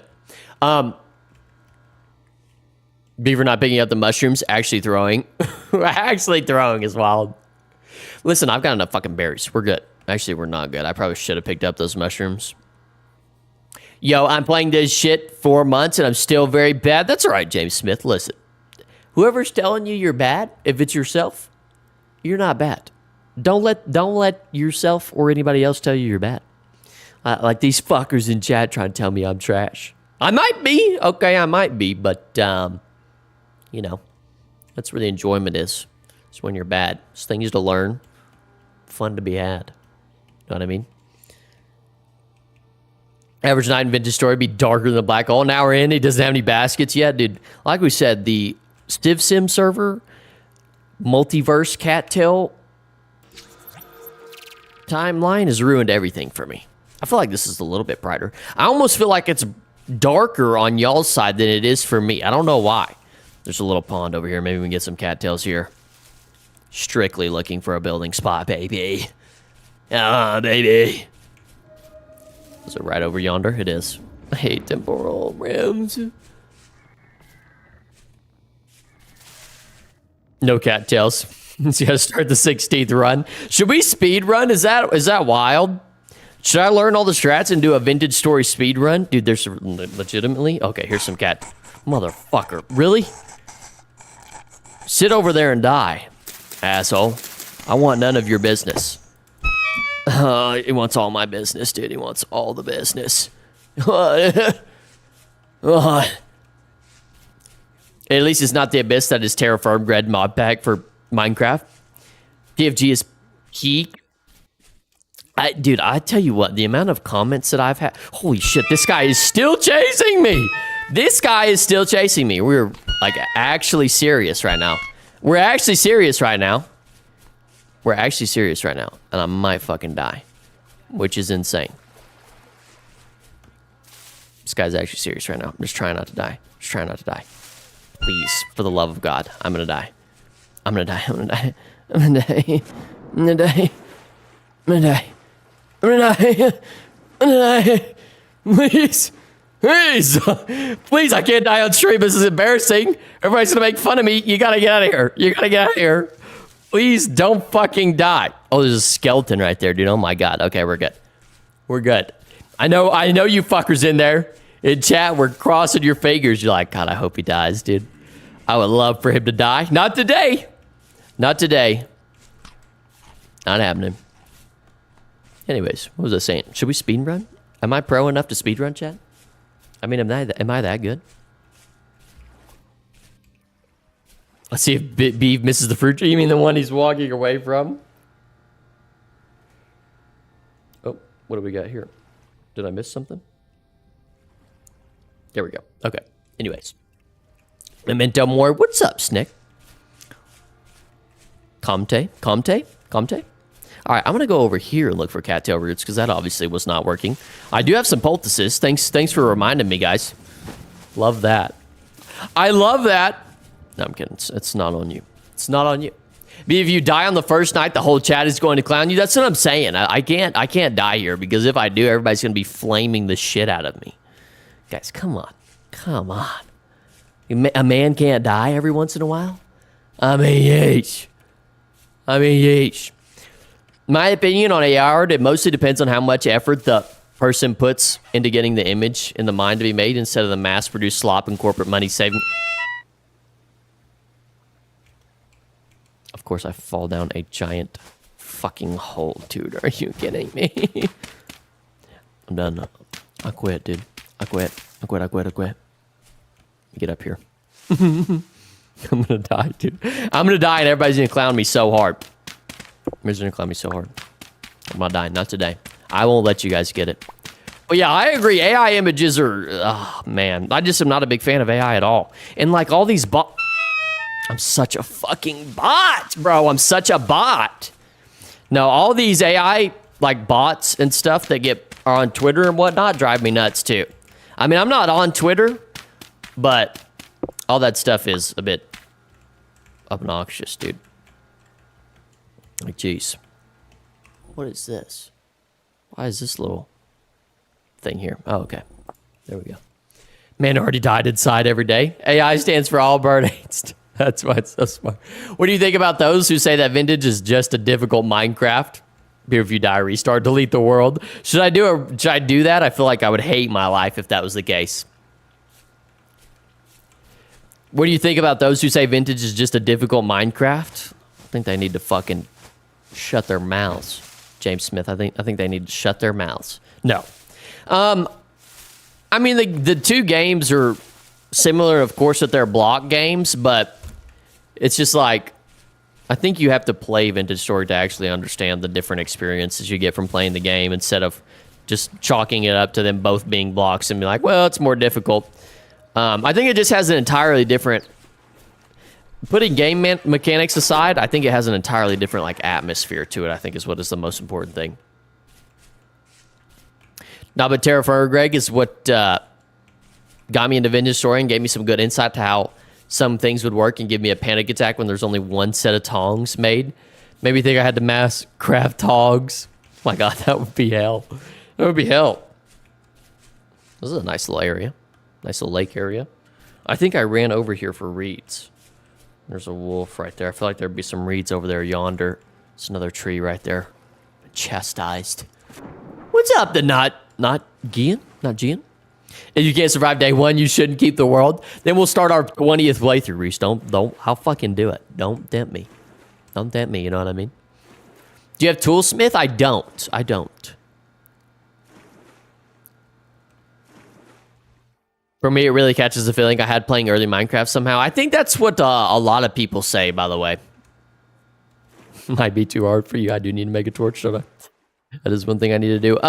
Beaver not picking up the mushrooms, actually throwing. Actually throwing is wild. Listen, I've got enough fucking berries. We're good. Actually, we're not good. I probably should have picked up those mushrooms. Yo, I'm playing this shit 4 months and I'm still very bad. That's all right, James Smith. Listen, whoever's telling you you're bad, if it's yourself, you're not bad. Don't let yourself or anybody else tell you you're bad. Like these fuckers in chat trying to tell me I'm trash. I might be. Okay, I might be. But, you know, that's where the enjoyment is. It's when you're bad. It's things to learn. Fun to be had. Know what I mean? Average night in Vintage Story be darker than the black hole. Now we're in. He doesn't have any baskets yet. Dude, like we said, the StivSim server, multiverse cattail timeline has ruined everything for me. I feel like this is a little bit brighter. I almost feel like it's darker on y'all's side than it is for me. I don't know why. There's a little pond over here. Maybe we can get some cattails here. Strictly looking for a building spot, baby. Ah, baby. Is it right over yonder? It is. I hate temporal rims. No cattails. You gotta start the 16th run. Should we speed run? Is that wild? Should I learn all the strats and do a Vintage Story speed run? Dude, there's legitimately... Okay, here's some cat... Motherfucker. Really? Sit over there and die, asshole. I want none of your business. He wants all my business, dude. He wants all the business. At least it's not the Abyss that is Terraform Red mod pack for Minecraft. TFG is peak. Dude, I tell you what, the amount of comments that I've had... Holy shit, this guy is still chasing me! This guy is still chasing me. We're, like, actually serious right now. We're actually serious right now. We're actually serious right now. And I might fucking die. Which is insane. This guy's actually serious right now. I'm just trying not to die. Just trying not to die. Please, for the love of God, I'm gonna die. I'm gonna die. I'm gonna die. I'm gonna die. I'm gonna die. I'm gonna die. I'm gonna die. I'm gonna die. Please. Please. Please, I can't die on stream. This is embarrassing. Everybody's gonna make fun of me. You gotta get out of here. You gotta get out of here. Please don't fucking die. Oh, there's a skeleton right there, dude. Oh my God. Okay, we're good. We're good. I know you fuckers in there. In chat, we're crossing your fingers. You're like, God, I hope he dies, dude. I would love for him to die. Not today. Not today. Not happening. Anyways, what was I saying? Should we speed run? Am I pro enough to speed run, chat? I mean, am I that good? Let's see if Beef misses the fruit tree. You mean the one he's walking away from? Oh, what do we got here? Did I miss something? There we go. Okay. Anyways. Memento Mori. What's up, Snick? Comte? All right, I'm going to go over here and look for cattail roots because that obviously was not working. I do have some poultices. Thanks for reminding me, guys. Love that. I love that. No, I'm kidding. It's not on you. It's not on you. But if you die on the first night, the whole chat is going to clown you. That's what I'm saying. I can't die here because if I do, everybody's going to be flaming the shit out of me. Guys, come on. Come on. A man can't die every once in a while? I mean, yeesh. My opinion on AI art, it mostly depends on how much effort the person puts into getting the image in the mind to be made instead of the mass-produced slop and corporate money saving. Of course, I fall down a giant fucking hole, dude. Are you kidding me? I'm done. I quit, dude. I quit. Get up here. I'm gonna die, dude. I'm gonna die and everybody's gonna clown me so hard. Everybody's gonna clown me so hard. I'm not dying. Not today. I won't let you guys get it. But yeah, I agree. AI images are... Oh, man. I just am not a big fan of AI at all. And like all these bots... I'm such a fucking bot, bro. I'm such a bot. No, all these AI like bots and stuff that are on Twitter and whatnot drive me nuts too. I mean, I'm not on Twitter, but all that stuff is a bit obnoxious, dude. Like, jeez. What is this? Why is this little thing here? Oh, okay. There we go. Man already died inside every day. AI stands for Albert Einstein. That's why it's so smart. What do you think about those who say that Vintage is just a difficult Minecraft? Here, if you die, restart, delete the world. Should I do that? I feel like I would hate my life if that was the case. What do you think about those who say Vintage is just a difficult Minecraft? I think they need to fucking shut their mouths. James Smith, I think they need to shut their mouths. No. I mean, the two games are similar, of course, that they're block games, but it's just like, I think you have to play Vintage Story to actually understand the different experiences you get from playing the game instead of just chalking it up to them both being blocks and be like, well, it's more difficult. I think it just has an entirely different... Putting game mechanics aside, I think it has an entirely different like atmosphere to it, I think is what is the most important thing. Nah, but Terra Firma Greg is what got me into Vintage Story and gave me some good insight to how some things would work and give me a panic attack when there's only one set of tongs made. Maybe you think I had to mass craft tongs. My God, that would be hell. That would be hell. This is a nice little area. Nice little lake area. I think I ran over here for reeds. There's a wolf right there. I feel like there'd be some reeds over there yonder. It's another tree right there. Chastised. What's up, the not Gian? Not Gian? If you can't survive day one, you shouldn't keep the world. Then we'll start our 20th playthrough, Reese. Don't, I'll fucking do it. Don't tempt me. Don't tempt me, you know what I mean? Do you have Toolsmith? I don't. For me, it really catches the feeling I had playing early Minecraft somehow. I think that's what a lot of people say, by the way. Might be too hard for you. I do need to make a torch, don't I? That is one thing I need to do.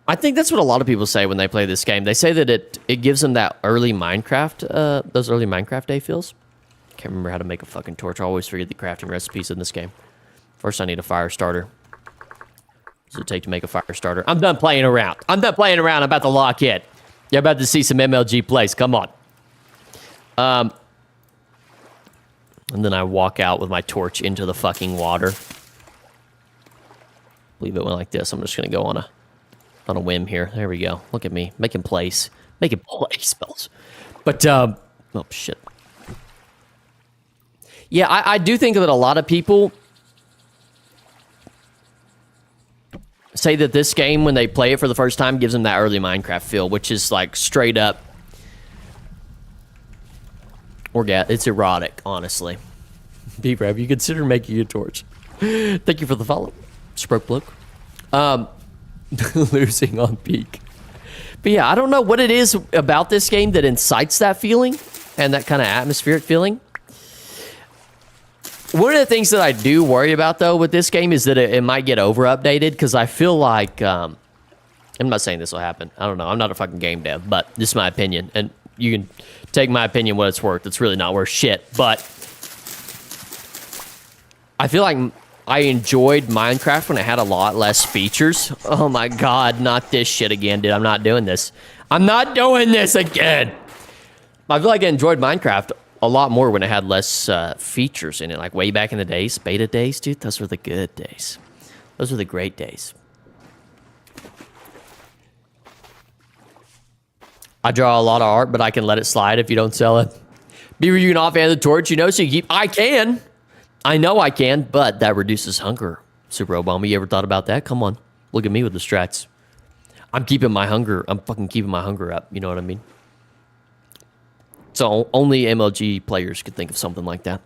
I think that's what a lot of people say when they play this game. They say that it gives them that early Minecraft, those early Minecraft day feels. Can't remember how to make a fucking torch. I always forget the crafting recipes in this game. First, I need a fire starter. What does it take to make a fire starter? I'm done playing around. I'm about to lock in. You're about to see some MLG plays. Come on. And then I walk out with my torch into the fucking water. I believe it went like this. I'm just going to go on a whim here. There we go. Look at me. Making plays. Making play spells. But, oh, shit. Yeah, I do think that a lot of people say that this game, when they play it for the first time, gives them that early Minecraft feel, which is like straight up it's erotic, honestly. Beaver, have you considered making a torch? Thank you for the follow. Sproke Bloke. Losing on peak. But yeah, I don't know what it is about this game that incites that feeling and that kind of atmospheric feeling. One of the things that I do worry about, though, with this game is that it might get over-updated, because I feel like... I'm not saying this will happen. I don't know. I'm not a fucking game dev, but this is my opinion. And you can take my opinion what it's worth. It's really not worth shit. But I feel like I enjoyed Minecraft when it had a lot less features. Oh, my God. Not this shit again, dude. I'm not doing this. I'm not doing this again. I feel like I enjoyed Minecraft a lot more when it had less features in it. Like way back in the days, beta days, dude. Those were the good days. Those were the great days. I draw a lot of art, but I can let it slide if you don't sell it. Beaver, you can offhand the torch, you know, so you keep... I can. I know I can, but that reduces hunger. Super Obama, you ever thought about that? Come on. Look at me with the strats. I'm keeping my hunger. I'm fucking keeping my hunger up. You know what I mean? So only MLG players could think of something like that.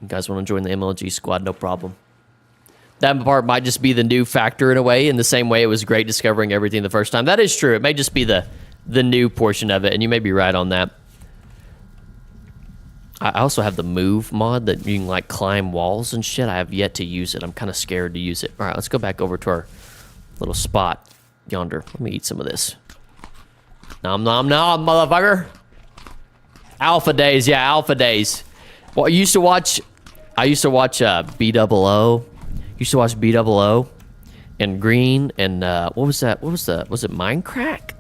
You guys want to join the MLG squad? No problem. That part might just be the new factor in a way, in the same way it was great discovering everything the first time. That is true. It may just be the new portion of it, and you may be right on that. I also have the move mod that you can like climb walls and shit. I have yet to use it. I'm kind of scared to use it. All right, let's go back over to our little spot yonder. Let me eat some of this. Nom nom nom, motherfucker. Alpha days, yeah, alpha days. Well, I used to watch B-double-O. Used to watch B-double-O and Green and what was that? Was it Minecraft?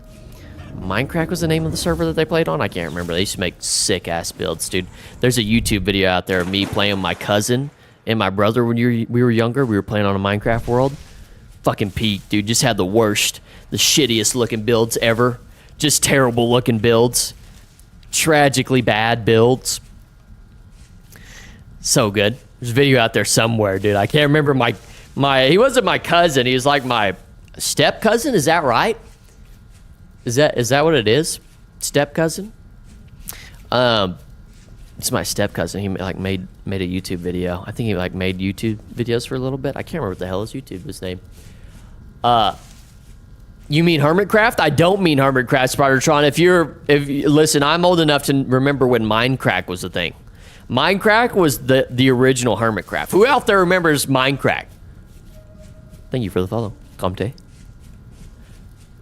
Minecraft was the name of the server that they played on? I can't remember. They used to make sick-ass builds, dude. There's a YouTube video out there of me playing with my cousin and my brother when we were younger. We were playing on a Minecraft world. Fucking peak, dude. Just had the worst, the shittiest looking builds ever. Just terrible looking builds. Tragically bad builds. So good. There's a video out there somewhere, dude. I can't remember he wasn't my cousin. He was like my step cousin. Is that right? Is that what it is? Step cousin? It's my step cousin. He like made a YouTube video. I think he like made YouTube videos for a little bit. I can't remember what the hell his YouTube was named. You mean Hermitcraft? I don't mean Hermitcraft, Spidertron. Listen, I'm old enough to remember when Minecraft was a thing. Minecraft was the original Hermitcraft. Who out there remembers Minecraft? Thank you for the follow, Comte.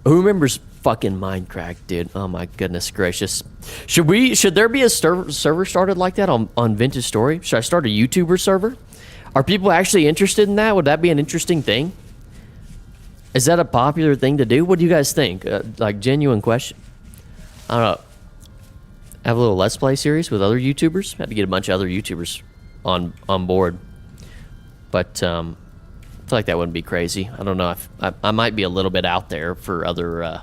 Who remembers fucking Minecraft, dude? Oh my goodness gracious. Should there be a server started like that on Vintage Story? Should I start a YouTuber server? Are people actually interested in that? Would that be an interesting thing? Is that a popular thing to do? What do you guys think? Like, genuine question. I don't know. Have a little Let's Play series with other YouTubers. Had to get a bunch of other YouTubers on board. But I feel like that wouldn't be crazy. I don't know. If I might be a little bit out there for other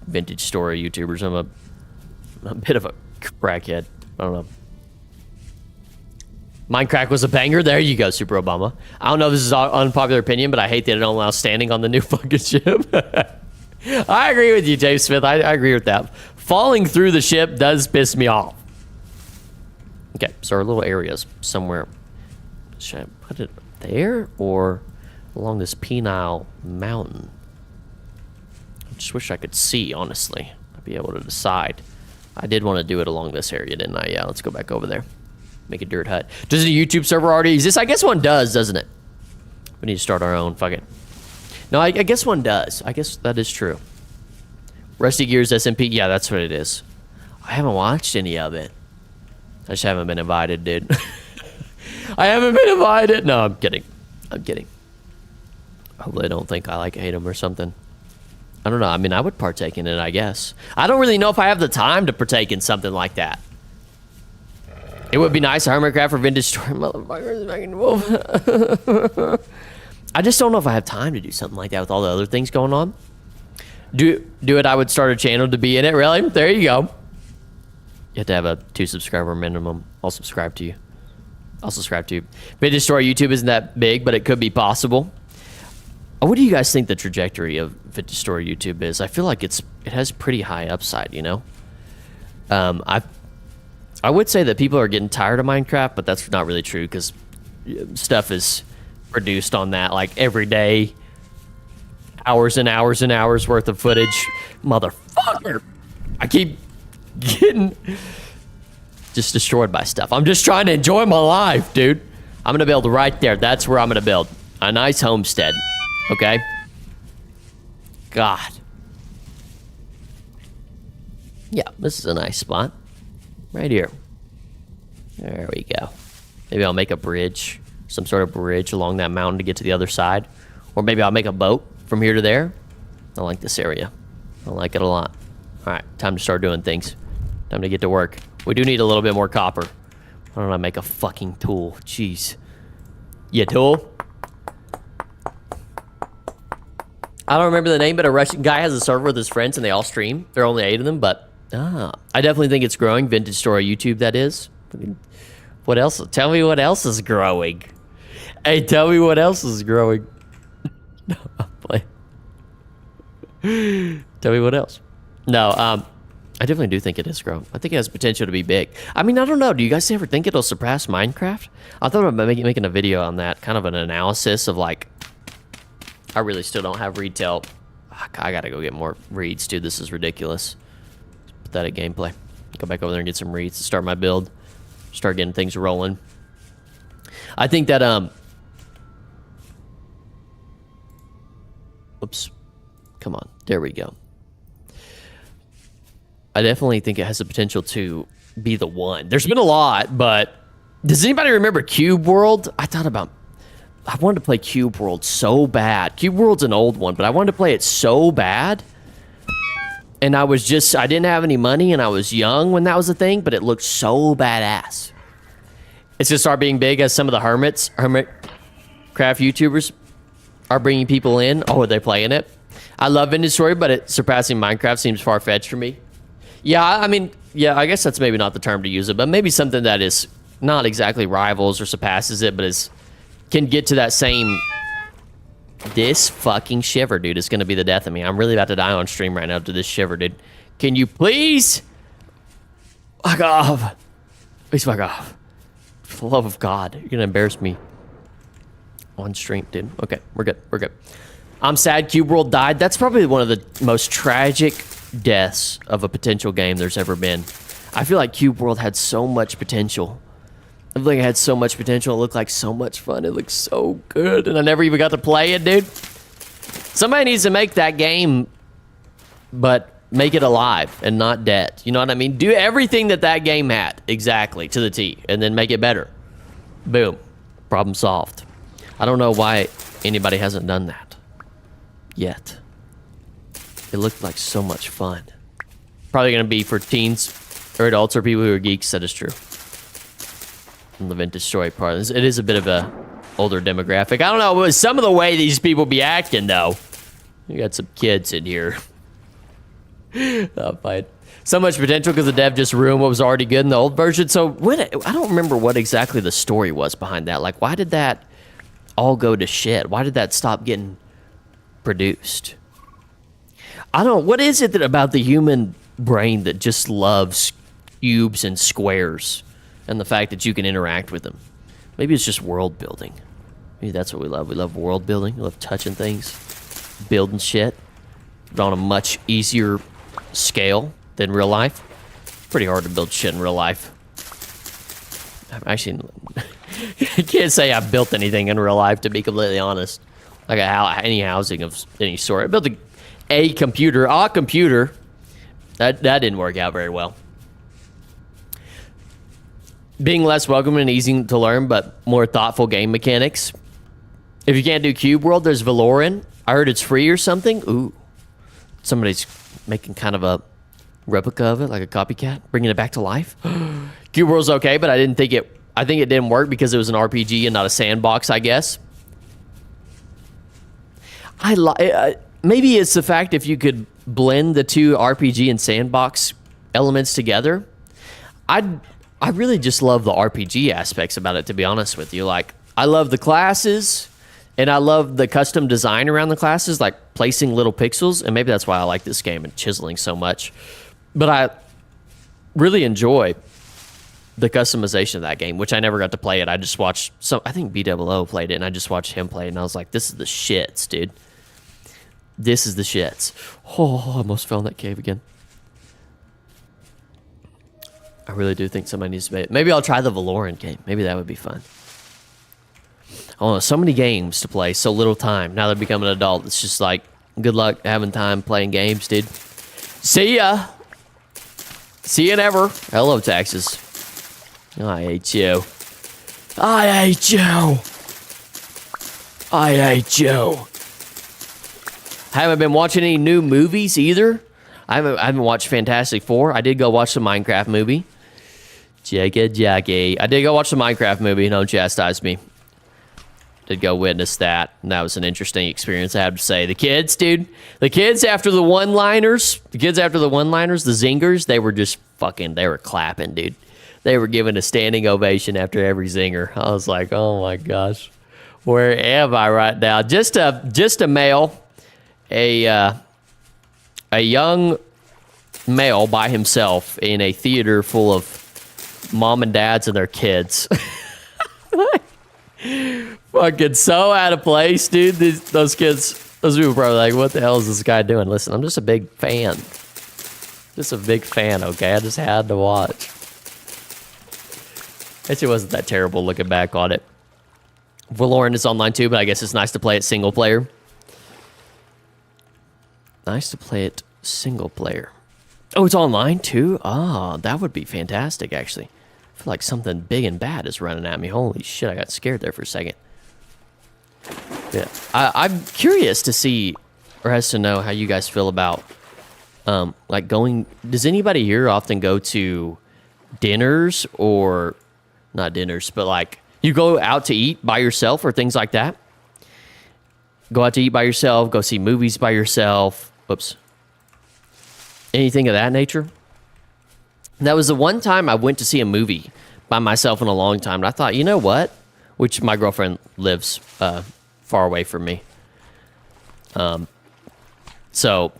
Vintage Story YouTubers. I'm a bit of a crackhead. I don't know. Minecraft was a banger. There you go, Super Obama. I don't know if this is an unpopular opinion, but I hate that it don't allow standing on the new fucking ship. I agree with you, James Smith. I agree with that. Falling through the ship does piss me off. Okay, so our little areas somewhere. Should I put it there or along this penile mountain? I just wish I could see, honestly. I'd be able to decide. I did want to do it along this area, didn't I? Yeah, let's go back over there. Make a dirt hut. Does the YouTube server already exist? I guess one does, doesn't it? We need to start our own. Fuck it. No, I guess one does. I guess that is true. Rusty Gears SMP. Yeah, that's what it is. I haven't watched any of it. I just haven't been invited, dude. I haven't been invited. No, I'm kidding. I'm kidding. Hopefully, I don't think I like hate them or something. I don't know. I mean, I would partake in it, I guess. I don't really know if I have the time to partake in something like that. It would be nice, Hermitcraft for Vintage Story, motherfuckers. I just don't know if I have time to do something like that with all the other things going on. Do it, I would start a channel to be in it, really? There you go. You have to have a 2 subscriber minimum. I'll subscribe to you. I'll subscribe to you. Vintage Story YouTube isn't that big, but it could be possible. What do you guys think the trajectory of Vintage Story YouTube is? I feel like it has pretty high upside, you know? I would say that people are getting tired of Minecraft, but that's not really true because stuff is produced on that like every day. Hours and hours and hours worth of footage. Motherfucker. I keep getting just destroyed by stuff. I'm just trying to enjoy my life, dude. I'm going to build right there. That's where I'm going to build. A nice homestead. Okay? God. Yeah, this is a nice spot. Right here. There we go. Maybe I'll make a bridge. Some sort of bridge along that mountain to get to the other side. Or maybe I'll make a boat from here to there. I like this area. I like it a lot. All right, time to start doing things. Time to get to work. We do need a little bit more copper. Why don't I make a fucking tool? Jeez. Yeah, tool? I don't remember the name, but a Russian guy has a server with his friends and they all stream. There are only 8 of them, but I definitely think it's growing. Vintage Story YouTube, that is. What else? Tell me what else is growing. Hey, tell me what else is growing. No, I'm playing. Tell me what else. No, I definitely do think it is growing. I think it has potential to be big. I mean, I don't know. Do you guys ever think it'll surpass Minecraft? I thought about making a video on that, kind of an analysis of like, I really still don't have retail. I gotta go get more reeds, dude. This is ridiculous. Pathetic gameplay. Go back over there and get some reeds to start my build. Start getting things rolling. I think that, oops. Come on. There we go. I definitely think it has the potential to be the one. There's been a lot, but does anybody remember Cube World? I wanted to play Cube World so bad. Cube World's an old one, but I wanted to play it so bad. And I didn't have any money and I was young when that was a thing, but it looked so badass. It's gonna start being big as some of the hermit craft YouTubers are bringing people in. Oh, are they playing it? I love Vintage Story, but surpassing Minecraft seems far-fetched for me. Yeah, I mean, yeah, I guess that's maybe not the term to use it, but maybe something that is not exactly rivals or surpasses it, but can get to that same... This fucking shiver, dude, is going to be the death of me. I'm really about to die on stream right now to this shiver, dude. Can you please... Fuck off. Please fuck off. For the love of God. You're going to embarrass me on stream, dude. Okay, we're good. We're good. I'm sad Cube World died. That's probably one of the most tragic deaths of a potential game there's ever been. I feel like Cube World had so much potential. I feel like it had so much potential. It looked like so much fun. It looked so good. And I never even got to play it, dude. Somebody needs to make that game, but make it alive and not dead. You know what I mean? Do everything that game had, exactly, to the T, and then make it better. Boom. Problem solved. I don't know why anybody hasn't done that yet. It looked like so much fun. Probably going to be for teens or adults or people who are geeks. That is true. From the Vintage Story part. It is a bit of a older demographic. I don't know. Some of the way these people be acting, though. You got some kids in here. Oh, fine. So much potential because the dev just ruined what was already good in the old version. So I don't remember what exactly the story was behind that. Like, why did that all go to shit? Why did that stop getting produced? I don't know. What is it about the human brain that just loves cubes and squares and the fact that you can interact with them? Maybe it's just world building. Maybe that's what we love. We love world building. We love touching things, building shit, but on a much easier scale than real life. Pretty hard to build shit in real life. Actually, I can't say I've built anything in real life, to be completely honest. Like any housing of any sort. I built a computer. That didn't work out very well. Being less welcoming and easy to learn, but more thoughtful game mechanics. If you can't do Cube World, there's Valoran. I heard it's free or something. Ooh. Somebody's making kind of a replica of it, like a copycat, bringing it back to life. Cube World's okay, but I think it didn't work because it was an RPG and not a sandbox, I guess. Maybe it's the fact if you could blend the two RPG and sandbox elements together. I really just love the RPG aspects about it, to be honest with you. Like, I love the classes, and I love the custom design around the classes, like placing little pixels, and maybe that's why I like this game and chiseling so much. But I really enjoy the customization of that game, which I never got to play it. I just watched I think BWO played it, and I just watched him play it, and I was like, this is the shits, dude. This is the shits. Oh, I almost fell in that cave again. I really do think somebody needs to make it. Maybe I'll try the Valoran game. Maybe that would be fun. Oh, so many games to play, so little time. Now that I've become an adult, it's just like, good luck having time playing games, dude. See ya. See you never. Hello, taxes. I hate you. I hate you. I hate you. I haven't been watching any new movies either. I haven't watched Fantastic Four. I did go watch the Minecraft movie. Jackie. I did go watch the Minecraft movie. Don't chastise me. Did go witness that. And that was an interesting experience, I have to say. The kids, dude. The kids after the one-liners. The zingers, they were just fucking, they were clapping, dude. They were giving a standing ovation after every zinger. I was like, oh my gosh. Where am I right now? Just a male. A young male by himself in a theater full of mom and dads and their kids. Fucking so out of place, dude. Those kids, those people are probably like, what the hell is this guy doing? Listen, I'm just a big fan. Just a big fan, okay? I just had to watch. Actually, wasn't that terrible looking back on it. Valorant is online too, but I guess it's nice to play it single player. Nice to play it single player. Oh, it's online too? Ah, that would be fantastic, actually. I feel like something big and bad is running at me. Holy shit, I got scared there for a second. Yeah, I'm curious to see, or has to know how you guys feel about, like going, does anybody here often go to dinners or, not dinners, but like, you go out to eat by yourself or things like that? Go out to eat by yourself, go see movies by yourself. Whoops. Anything of that nature? That was the one time I went to see a movie by myself in a long time. And I thought, you know what? Which my girlfriend lives far away from me. So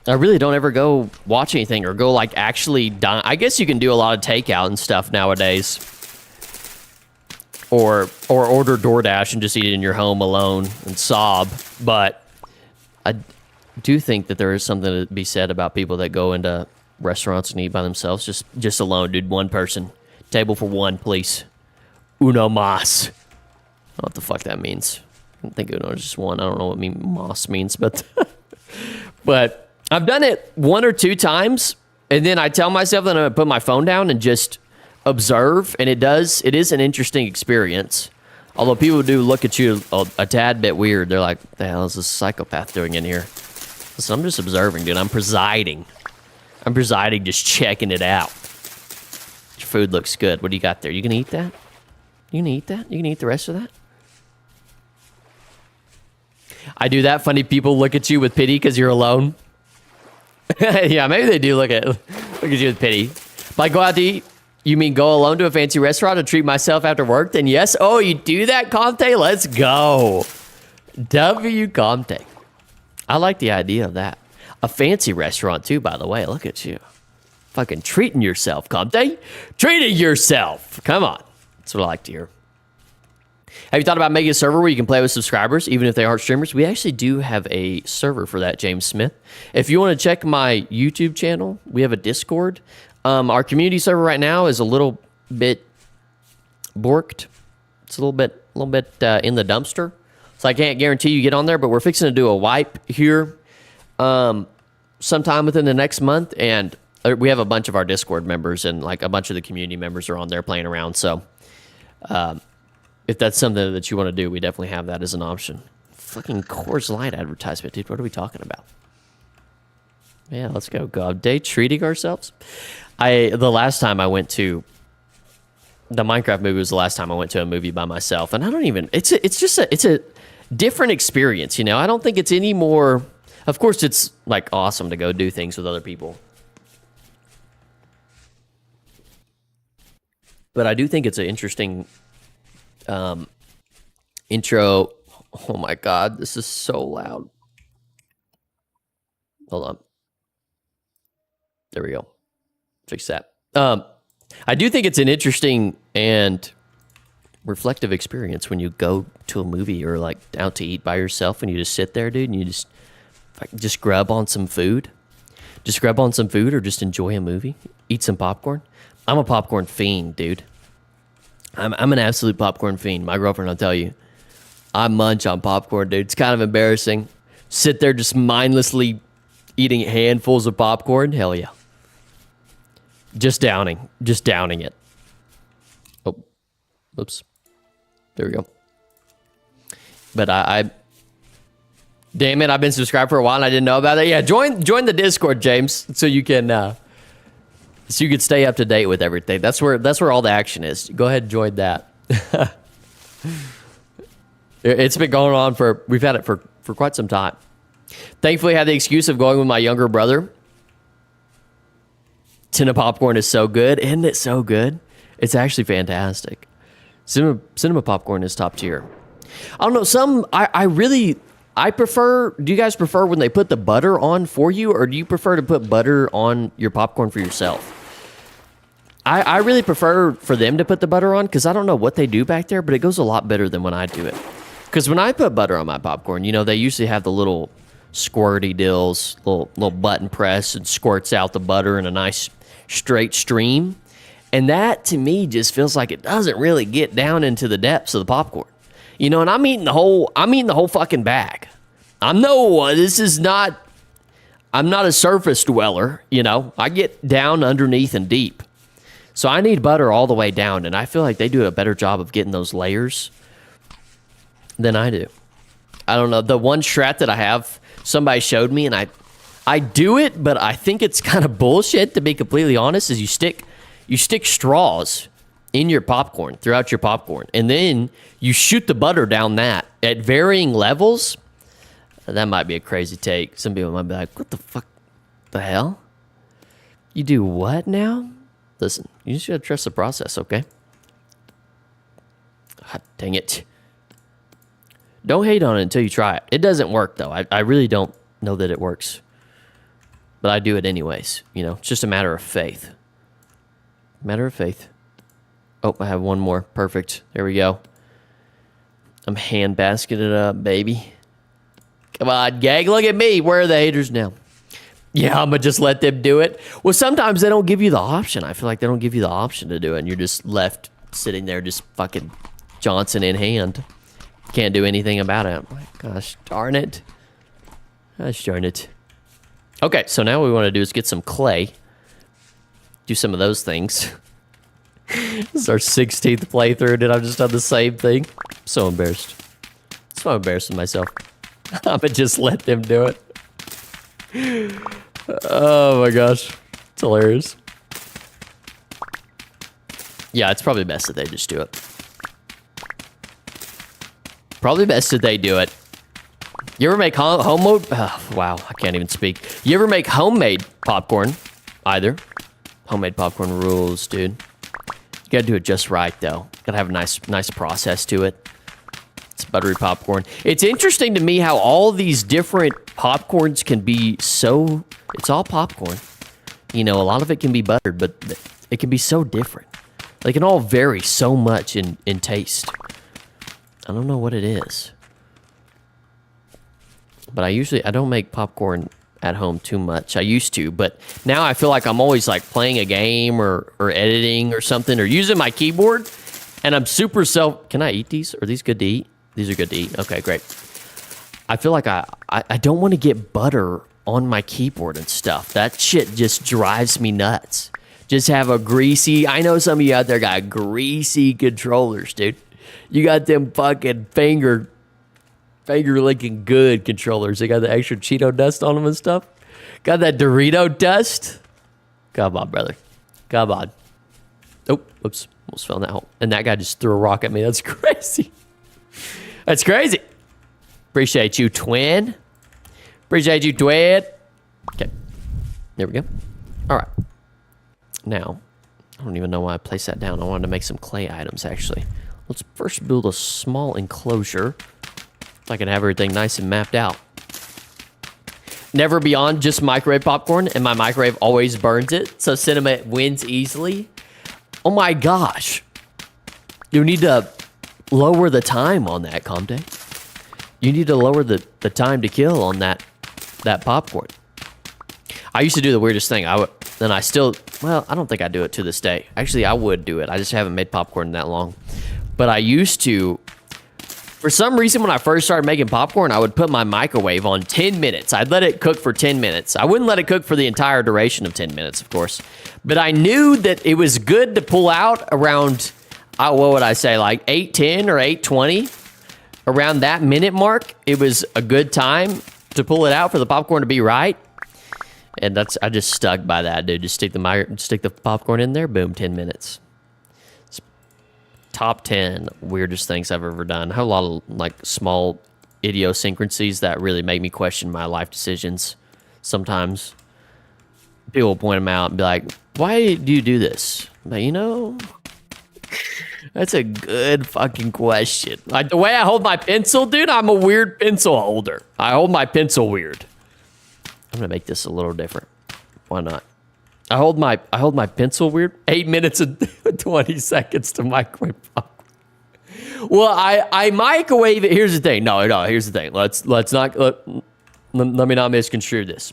I really don't ever go watch anything or go like actually dine. I guess you can do a lot of takeout and stuff nowadays. Or order DoorDash and just eat it in your home alone and sob. But I do think that there is something to be said about people that go into restaurants and eat by themselves, just alone, dude. One person. Table for one, please. Uno mas. I don't know what the fuck that means. I think uno is just one. I don't know what mas means, but but I've done it one or two times, and then I tell myself that I'm gonna put my phone down and just observe, and it is an interesting experience. Although people do look at you a tad bit weird. They're like, what the hell is this psychopath doing in here? Listen, I'm just observing, dude. I'm presiding, just checking it out. Your food looks good. What do you got there? You gonna eat that? You gonna eat that? You gonna eat the rest of that? I do that. Funny people look at you with pity because you're alone. Yeah, maybe they do look at you with pity. If I go out to eat, you mean go alone to a fancy restaurant to treat myself after work? Then yes. Oh, you do that, Comte? Let's go. W. Comte. I like the idea of that. A fancy restaurant too, by the way. Look at you. Fucking treating yourself, Comte. Treating yourself. Come on. That's what I like to hear. Have you thought about making a server where you can play with subscribers, even if they aren't streamers? We actually do have a server for that, James Smith. If you want to check my YouTube channel, we have a Discord. Our community server right now is a little bit borked. It's a little bit in the dumpster. So I can't guarantee you get on there, but we're fixing to do a wipe here sometime within the next month. And we have a bunch of our Discord members and like a bunch of the community members are on there playing around. So if that's something that you want to do, we definitely have that as an option. Fucking Coors Light advertisement, dude. What are we talking about? Yeah, let's go. God, day treating ourselves. The last time I went to the Minecraft movie was the last time I went to a movie by myself, and I don't even. It's a different experience, you know. I don't think it's any more. Of course, it's like awesome to go do things with other people, but I do think it's an interesting intro. Oh my god, this is so loud. Hold on. There we go. Fix that. I do think it's an interesting and reflective experience when you go to a movie or like out to eat by yourself and you just sit there, dude, and you just grab on some food. Just grab on some food or just enjoy a movie. Eat some popcorn. I'm a popcorn fiend, dude. I'm an absolute popcorn fiend. My girlfriend will tell you. I munch on popcorn, dude. It's kind of embarrassing. Sit there just mindlessly eating handfuls of popcorn. Hell yeah. Just downing it. Oh, oops. There we go. But I damn it, I've been subscribed for a while and I didn't know about it. Yeah, join the Discord, James, so you can So you could stay up to date with everything. That's where all the action is. Go ahead and join that. It's been going on we've had it for quite some time. Thankfully, I had the excuse of going with my younger brother. Tin of popcorn is so good. Isn't it so good? It's actually fantastic. Cinema popcorn is top tier. I don't know. I prefer, do you guys prefer when they put the butter on for you, or do you prefer to put butter on your popcorn for yourself? I really prefer for them to put the butter on, because I don't know what they do back there, but it goes a lot better than when I do it. Because when I put butter on my popcorn, they usually have the little squirty dills, little button press, and squirts out the butter in a nice straight stream. And that, to me, just feels like it doesn't really get down into the depths of the popcorn. And I'm eating the whole fucking bag. I'm not a surface dweller, I get down underneath and deep. So I need butter all the way down, and I feel like they do a better job of getting those layers than I do. I don't know. The one strat that I have, somebody showed me, and I do it, but I think it's kind of bullshit, to be completely honest, is you stick straws in your popcorn, throughout your popcorn, and then you shoot the butter down that at varying levels. That might be a crazy take. Some people might be like, what the fuck? The hell? You do what now? Listen, you just gotta trust the process, okay? God dang it. Don't hate on it until you try it. It doesn't work, though. I really don't know that it works. But I do it anyways, It's just a matter of faith. Matter of faith. Oh, I have one more. Perfect. There we go. I'm hand basketing it up, baby. Come on, gang. Look at me. Where are the haters now? Yeah, I'm going to just let them do it. Well, sometimes they don't give you the option. I feel like they don't give you the option to do it, and you're just left sitting there just fucking Johnson in hand. Can't do anything about it. Gosh darn it. Gosh darn it. Okay, so now what we want to do is get some clay. Do some of those things. This is our 16th playthrough, and I've just done the same thing. I'm so embarrassed. So embarrassing myself. I'm going to just let them do it. Oh my gosh. It's hilarious. Yeah, it's probably best that they just do it. Probably best that they do it. You ever make homemade? Oh, wow, I can't even speak. You ever make homemade popcorn? Either. Homemade popcorn rules, dude. You gotta do it just right, though. Gotta have a nice process to it. It's buttery popcorn. It's interesting to me how all these different popcorns can be so... It's all popcorn. A lot of it can be buttered, but it can be so different. They can all vary so much in taste. I don't know what it is. But I don't make popcorn at home too much. I used to, but now I feel like I'm always like playing a game or editing or something, or using my keyboard, and I'm super Can I eat these? Are these good to eat? These are good to eat. Okay, great. I feel like I don't want to get butter on my keyboard and stuff. That shit just drives me nuts. Just have a greasy... I know some of you out there got greasy controllers, dude. You got them fucking finger licking good controllers. They got the extra Cheeto dust on them and stuff. Got that Dorito dust. Come on, brother. Come on. Oh, oops. Almost fell in that hole. And that guy just threw a rock at me. That's crazy. That's crazy. Appreciate you, twin. Appreciate you, twin. Okay. There we go. All right. Now, I don't even know why I placed that down. I wanted to make some clay items, actually. Let's first build a small enclosure so I can have everything nice and mapped out. Never beyond just microwave popcorn, and my microwave always burns it, so cinema wins easily. Oh my gosh. You need to lower the time on that, Comte. You need to lower the time to kill on that popcorn. I used to do the weirdest thing. I don't think I do it to this day. Actually, I would do it. I just haven't made popcorn that long. But I used to, for some reason, when I first started making popcorn, I would put my microwave on 10 minutes. I'd let it cook for 10 minutes. I wouldn't let it cook for the entire duration of 10 minutes, of course. But I knew that it was good to pull out around, what would I say, like 8:10 or 8:20? Around that minute mark, it was a good time to pull it out for the popcorn to be right. And I just stuck by that, dude. Just stick the popcorn in there, boom, 10 minutes. It's top 10 weirdest things I've ever done. I have a lot of like small idiosyncrasies that really make me question my life decisions. Sometimes people point them out and be like, why do you do this? But that's a good fucking question. Like the way I hold my pencil, dude, I'm a weird pencil holder. I hold my pencil weird. I'm gonna make this a little different. Why not? I hold my pencil weird. 8 minutes and 20 seconds to microwave popcorn. Well, I microwave it. Here's the thing. No. Here's the thing. Let me not misconstrue this.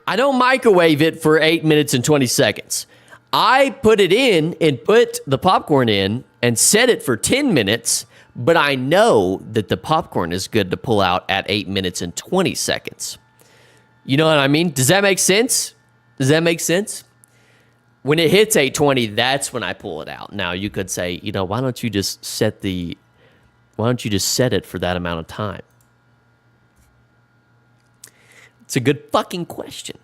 I don't microwave it for 8 minutes and 20 seconds. I put it in and put the popcorn in and set it for 10 minutes, but I know that the popcorn is good to pull out at 8 minutes and 20 seconds. You know what I mean? Does that make sense? When it hits 8:20, that's when I pull it out. Now you could say, why don't you just set it for that amount of time? It's a good fucking question.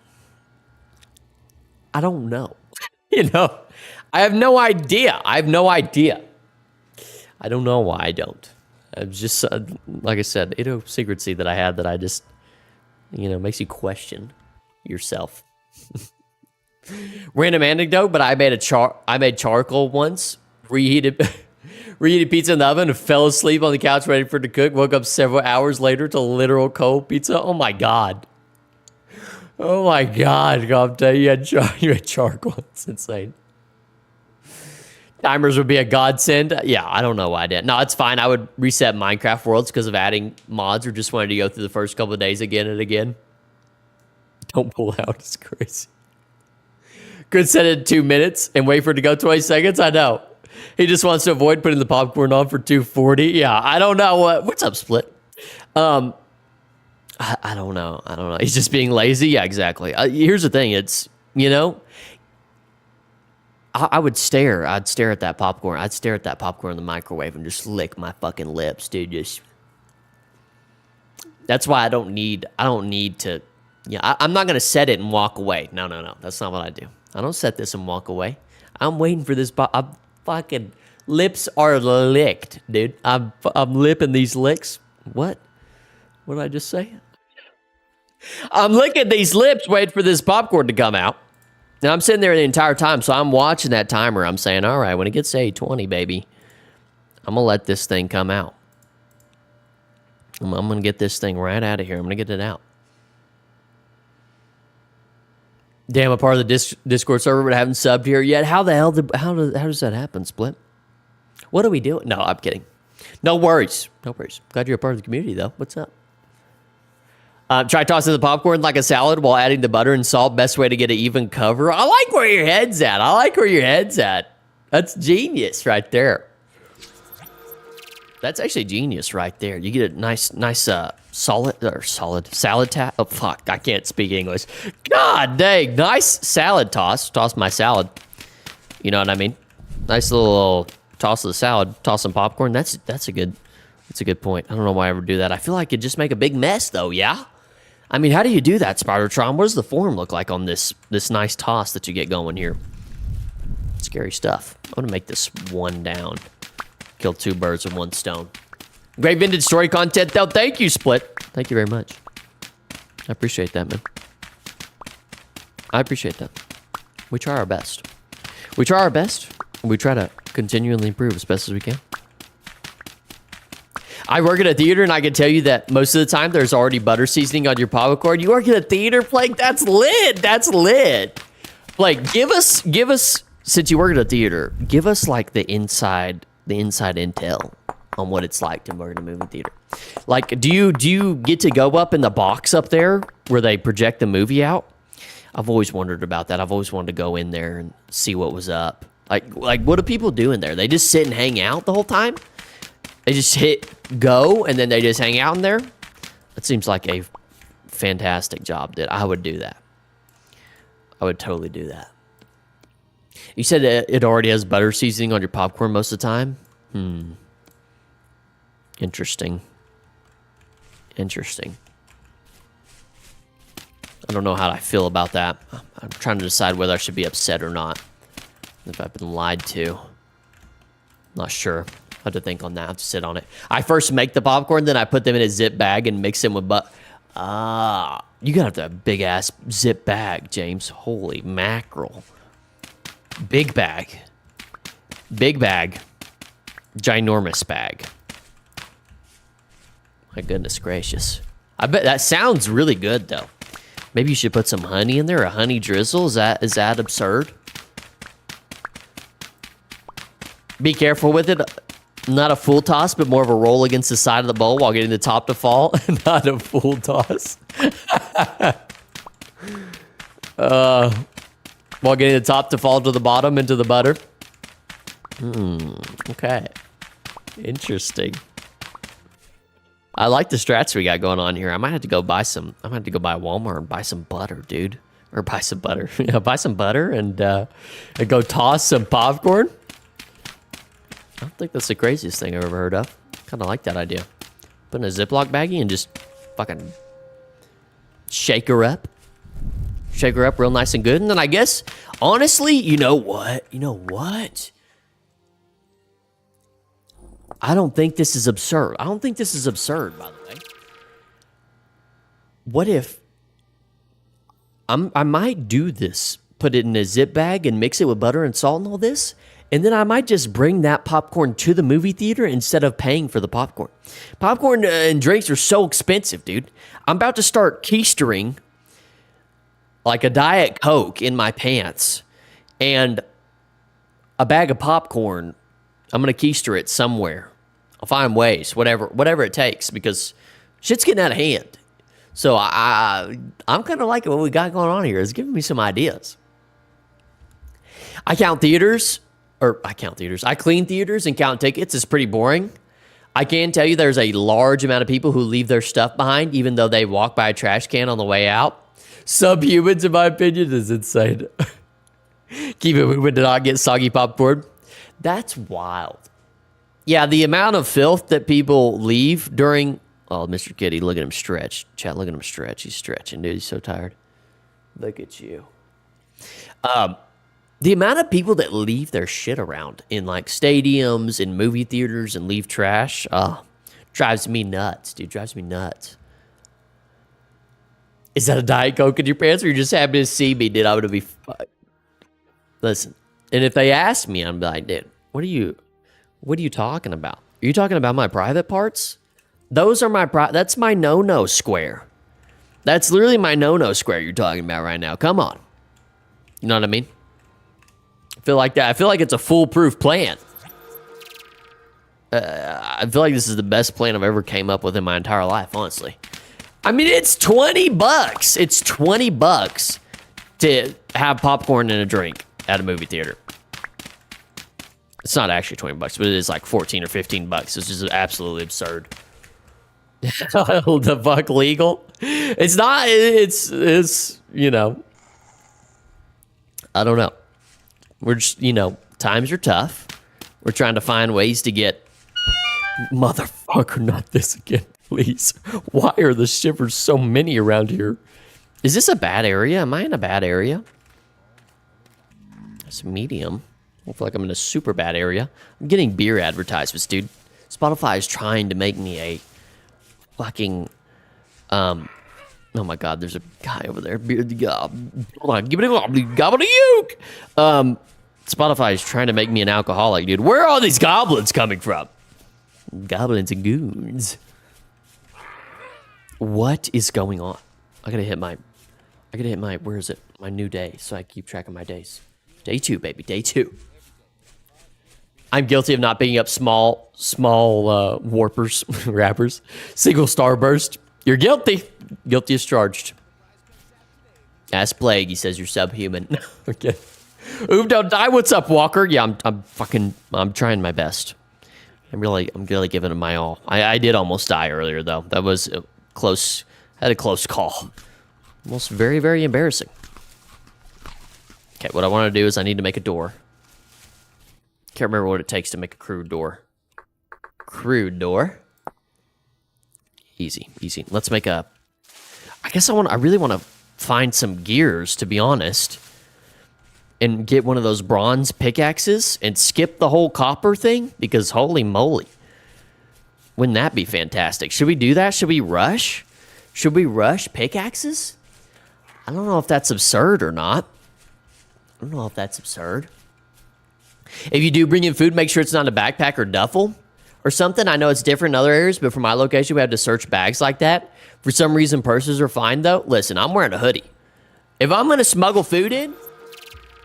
I don't know. I have no idea. I don't know why I don't. It's just, like I said, idiosyncrasy that I have that I just, makes you question yourself. Random anecdote, but I made charcoal once, reheated pizza in the oven, and fell asleep on the couch waiting for it to cook. Woke up several hours later to literal cold pizza. Oh my god, I'm telling you, you had charcoal. It's insane. Timers would be a godsend. Yeah, I don't know why I didn't. No, it's fine. I would reset Minecraft Worlds because of adding mods or just wanted to go through the first couple of days again and again. Don't pull out. It's crazy. Could set it in 2 minutes and wait for it to go 20 seconds. I know. He just wants to avoid putting the popcorn on for 240. Yeah, I don't know. What's up, Split? I don't know. He's just being lazy. Yeah, exactly. Here's the thing. It's, I would stare. I'd stare at that popcorn. I'd stare at that popcorn in the microwave and just lick my fucking lips, dude. That's why I don't need to. Yeah, I'm not gonna set it and walk away. No. That's not what I do. I don't set this and walk away. I'm waiting for this. I'm fucking lips are licked, dude. I'm lipping these licks. What? What did I just say? I'm licking these lips, waiting for this popcorn to come out. Now, I'm sitting there the entire time, so I'm watching that timer. I'm saying, all right, when it gets to 8:20, baby, I'm going to let this thing come out. I'm going to get this thing right out of here. I'm going to get it out. Damn, a part of the Discord server, but I haven't subbed here yet. How the hell how does that happen, Split? What are we doing? No, I'm kidding. No worries. Glad you're a part of the community, though. What's up? Try tossing the popcorn like a salad while adding the butter and salt. Best way to get an even cover. I like where your head's at. That's genius right there. That's actually genius right there. You get a nice solid salad tap. Oh, fuck. I can't speak English. God dang. Nice salad toss. Toss my salad. You know what I mean? Nice little toss of the salad. Toss some popcorn. That's a good point. I don't know why I ever do that. I feel like it'd just make a big mess, though, yeah? I mean, how do you do that, Spider-Tron? What does the form look like on this nice toss that you get going here? Scary stuff. I'm going to make this one down. Kill two birds with one stone. Great vintage story content, though. Thank you, Split. Thank you very much. I appreciate that, man. I appreciate that. We try our best. We try to continually improve as best as we can. I work at a theater, and I can tell you that most of the time there's already butter seasoning on your popcorn. You work at a theater, Blake? That's lit. Blake, give us, since you work at a theater, give us like the inside intel on what it's like to work in a movie theater. Like, do you get to go up in the box up there where they project the movie out? I've always wondered about that. I've always wanted to go in there and see what was up. Like what do people do in there? They just sit and hang out the whole time? They just hit go and then they just hang out in there? That seems like a fantastic job. That I would do that. I would totally do that. You said that it already has butter seasoning on your popcorn most of the time? Interesting. I don't know how I feel about that. I'm trying to decide whether I should be upset or not. If I've been lied to. Not sure. I have to think on that. I have to sit on it. I first make the popcorn, then I put them in a zip bag and mix them with you got a big ass zip bag, James. Holy mackerel. Big bag. Big bag. Ginormous bag. My goodness gracious. I bet that sounds really good though. Maybe you should put some honey in there, a honey drizzle. Is that absurd? Be careful with it. Not a full toss, but more of a roll against the side of the bowl while getting the top to fall. Not a full toss. While getting the top to fall to the bottom into the butter. Okay. Interesting. I like the strats we got going on here. I might have to go buy some. I might have to go buy Walmart and buy some butter, dude. Or buy some butter. Yeah, buy some butter and go toss some popcorn. I don't think that's the craziest thing I've ever heard of. Kind of like that idea. Put in a Ziploc baggie and just fucking shake her up. Shake her up real nice and good. And then I guess, honestly, you know what? You know what? I don't think this is absurd. I don't think this is absurd, by the way. What if I might do this, put it in a zip bag and mix it with butter and salt and all this, and then I might just bring that popcorn to the movie theater instead of paying for the popcorn. Popcorn and drinks are so expensive, dude. I'm about to start keistering like a Diet Coke in my pants and a bag of popcorn. I'm going to keister it somewhere. I'll find ways, whatever it takes, because shit's getting out of hand. So I'm kind of liking what we got going on here. It's giving me some ideas. I clean theaters and count tickets. It's pretty boring. I can tell you there's a large amount of people who leave their stuff behind, even though they walk by a trash can on the way out. Subhumans, in my opinion, is insane. Keep it moving to not get soggy popcorn. That's wild. Yeah, the amount of filth that people leave during... Oh, Mr. Kitty, look at him stretch. Chat, look at him stretch. He's stretching, dude. He's so tired. Look at you. The amount of people that leave their shit around in, like, stadiums and movie theaters and leave trash, drives me nuts, dude. Drives me nuts. Is that a Diet Coke in your pants, or you just happy to see me, dude? I'm going to be... Listen, and if they ask me, I'm like, dude, what are you talking about? Are you talking about my private parts? Those are that's my no-no square. That's literally my no-no square you're talking about right now. Come on. You know what I mean? I feel like that. I feel like it's a foolproof plan. I feel like this is the best plan I've ever came up with in my entire life, honestly. I mean, it's $20. It's $20 to have popcorn and a drink at a movie theater. It's not actually $20, but it is like 14 or 15 bucks. It's just absolutely absurd. The fuck legal? It's not. It's you know. I don't know. We're just, times are tough. We're trying to find ways to get... Motherfucker, not this again, please. Why are the shivers so many around here? Is this a bad area? Am I in a bad area? It's medium. I feel like I'm in a super bad area. I'm getting beer advertisements, dude. Spotify is trying to make me a fucking... oh my god, there's a guy over there. Hold on, give it a gobbledygook. Spotify is trying to make me an alcoholic, dude. Where are all these goblins coming from? Goblins and goons. What is going on? I gotta hit my, where is it? My new day, so I keep track of my days. Day 2, baby, day 2. I'm guilty of not picking up small warpers, wrappers. Single starburst. You're guilty. Guilty as charged. Ask Plague. He says you're subhuman. Okay. Oob, don't die. What's up, Walker? Yeah, I'm trying my best. I'm really giving it my all. I did almost die earlier though. That was close. Had a close call. Almost very, very embarrassing. Okay, what I want to do is I need to make a door. Can't remember what it takes to make a crude door. Crude door. Easy, easy. Let's make a... I guess I really want to find some gears, to be honest, and get one of those bronze pickaxes and skip the whole copper thing, because holy moly, wouldn't that be fantastic? Should we do that? Should we rush? Should we rush pickaxes? I don't know if that's absurd or not. I don't know if that's absurd. If you do bring in food, make sure it's not a backpack or duffel or something. I know it's different in other areas, but for my location, we have to search bags like that. For some reason, purses are fine, though. Listen, I'm wearing a hoodie. If I'm going to smuggle food in,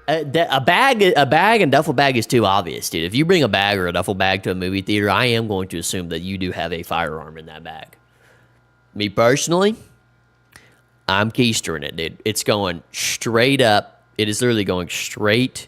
a bag and duffel bag is too obvious, dude. If you bring a bag or a duffel bag to a movie theater, I am going to assume that you do have a firearm in that bag. Me personally, I'm keystering it, dude. It's going straight up. It is literally going straight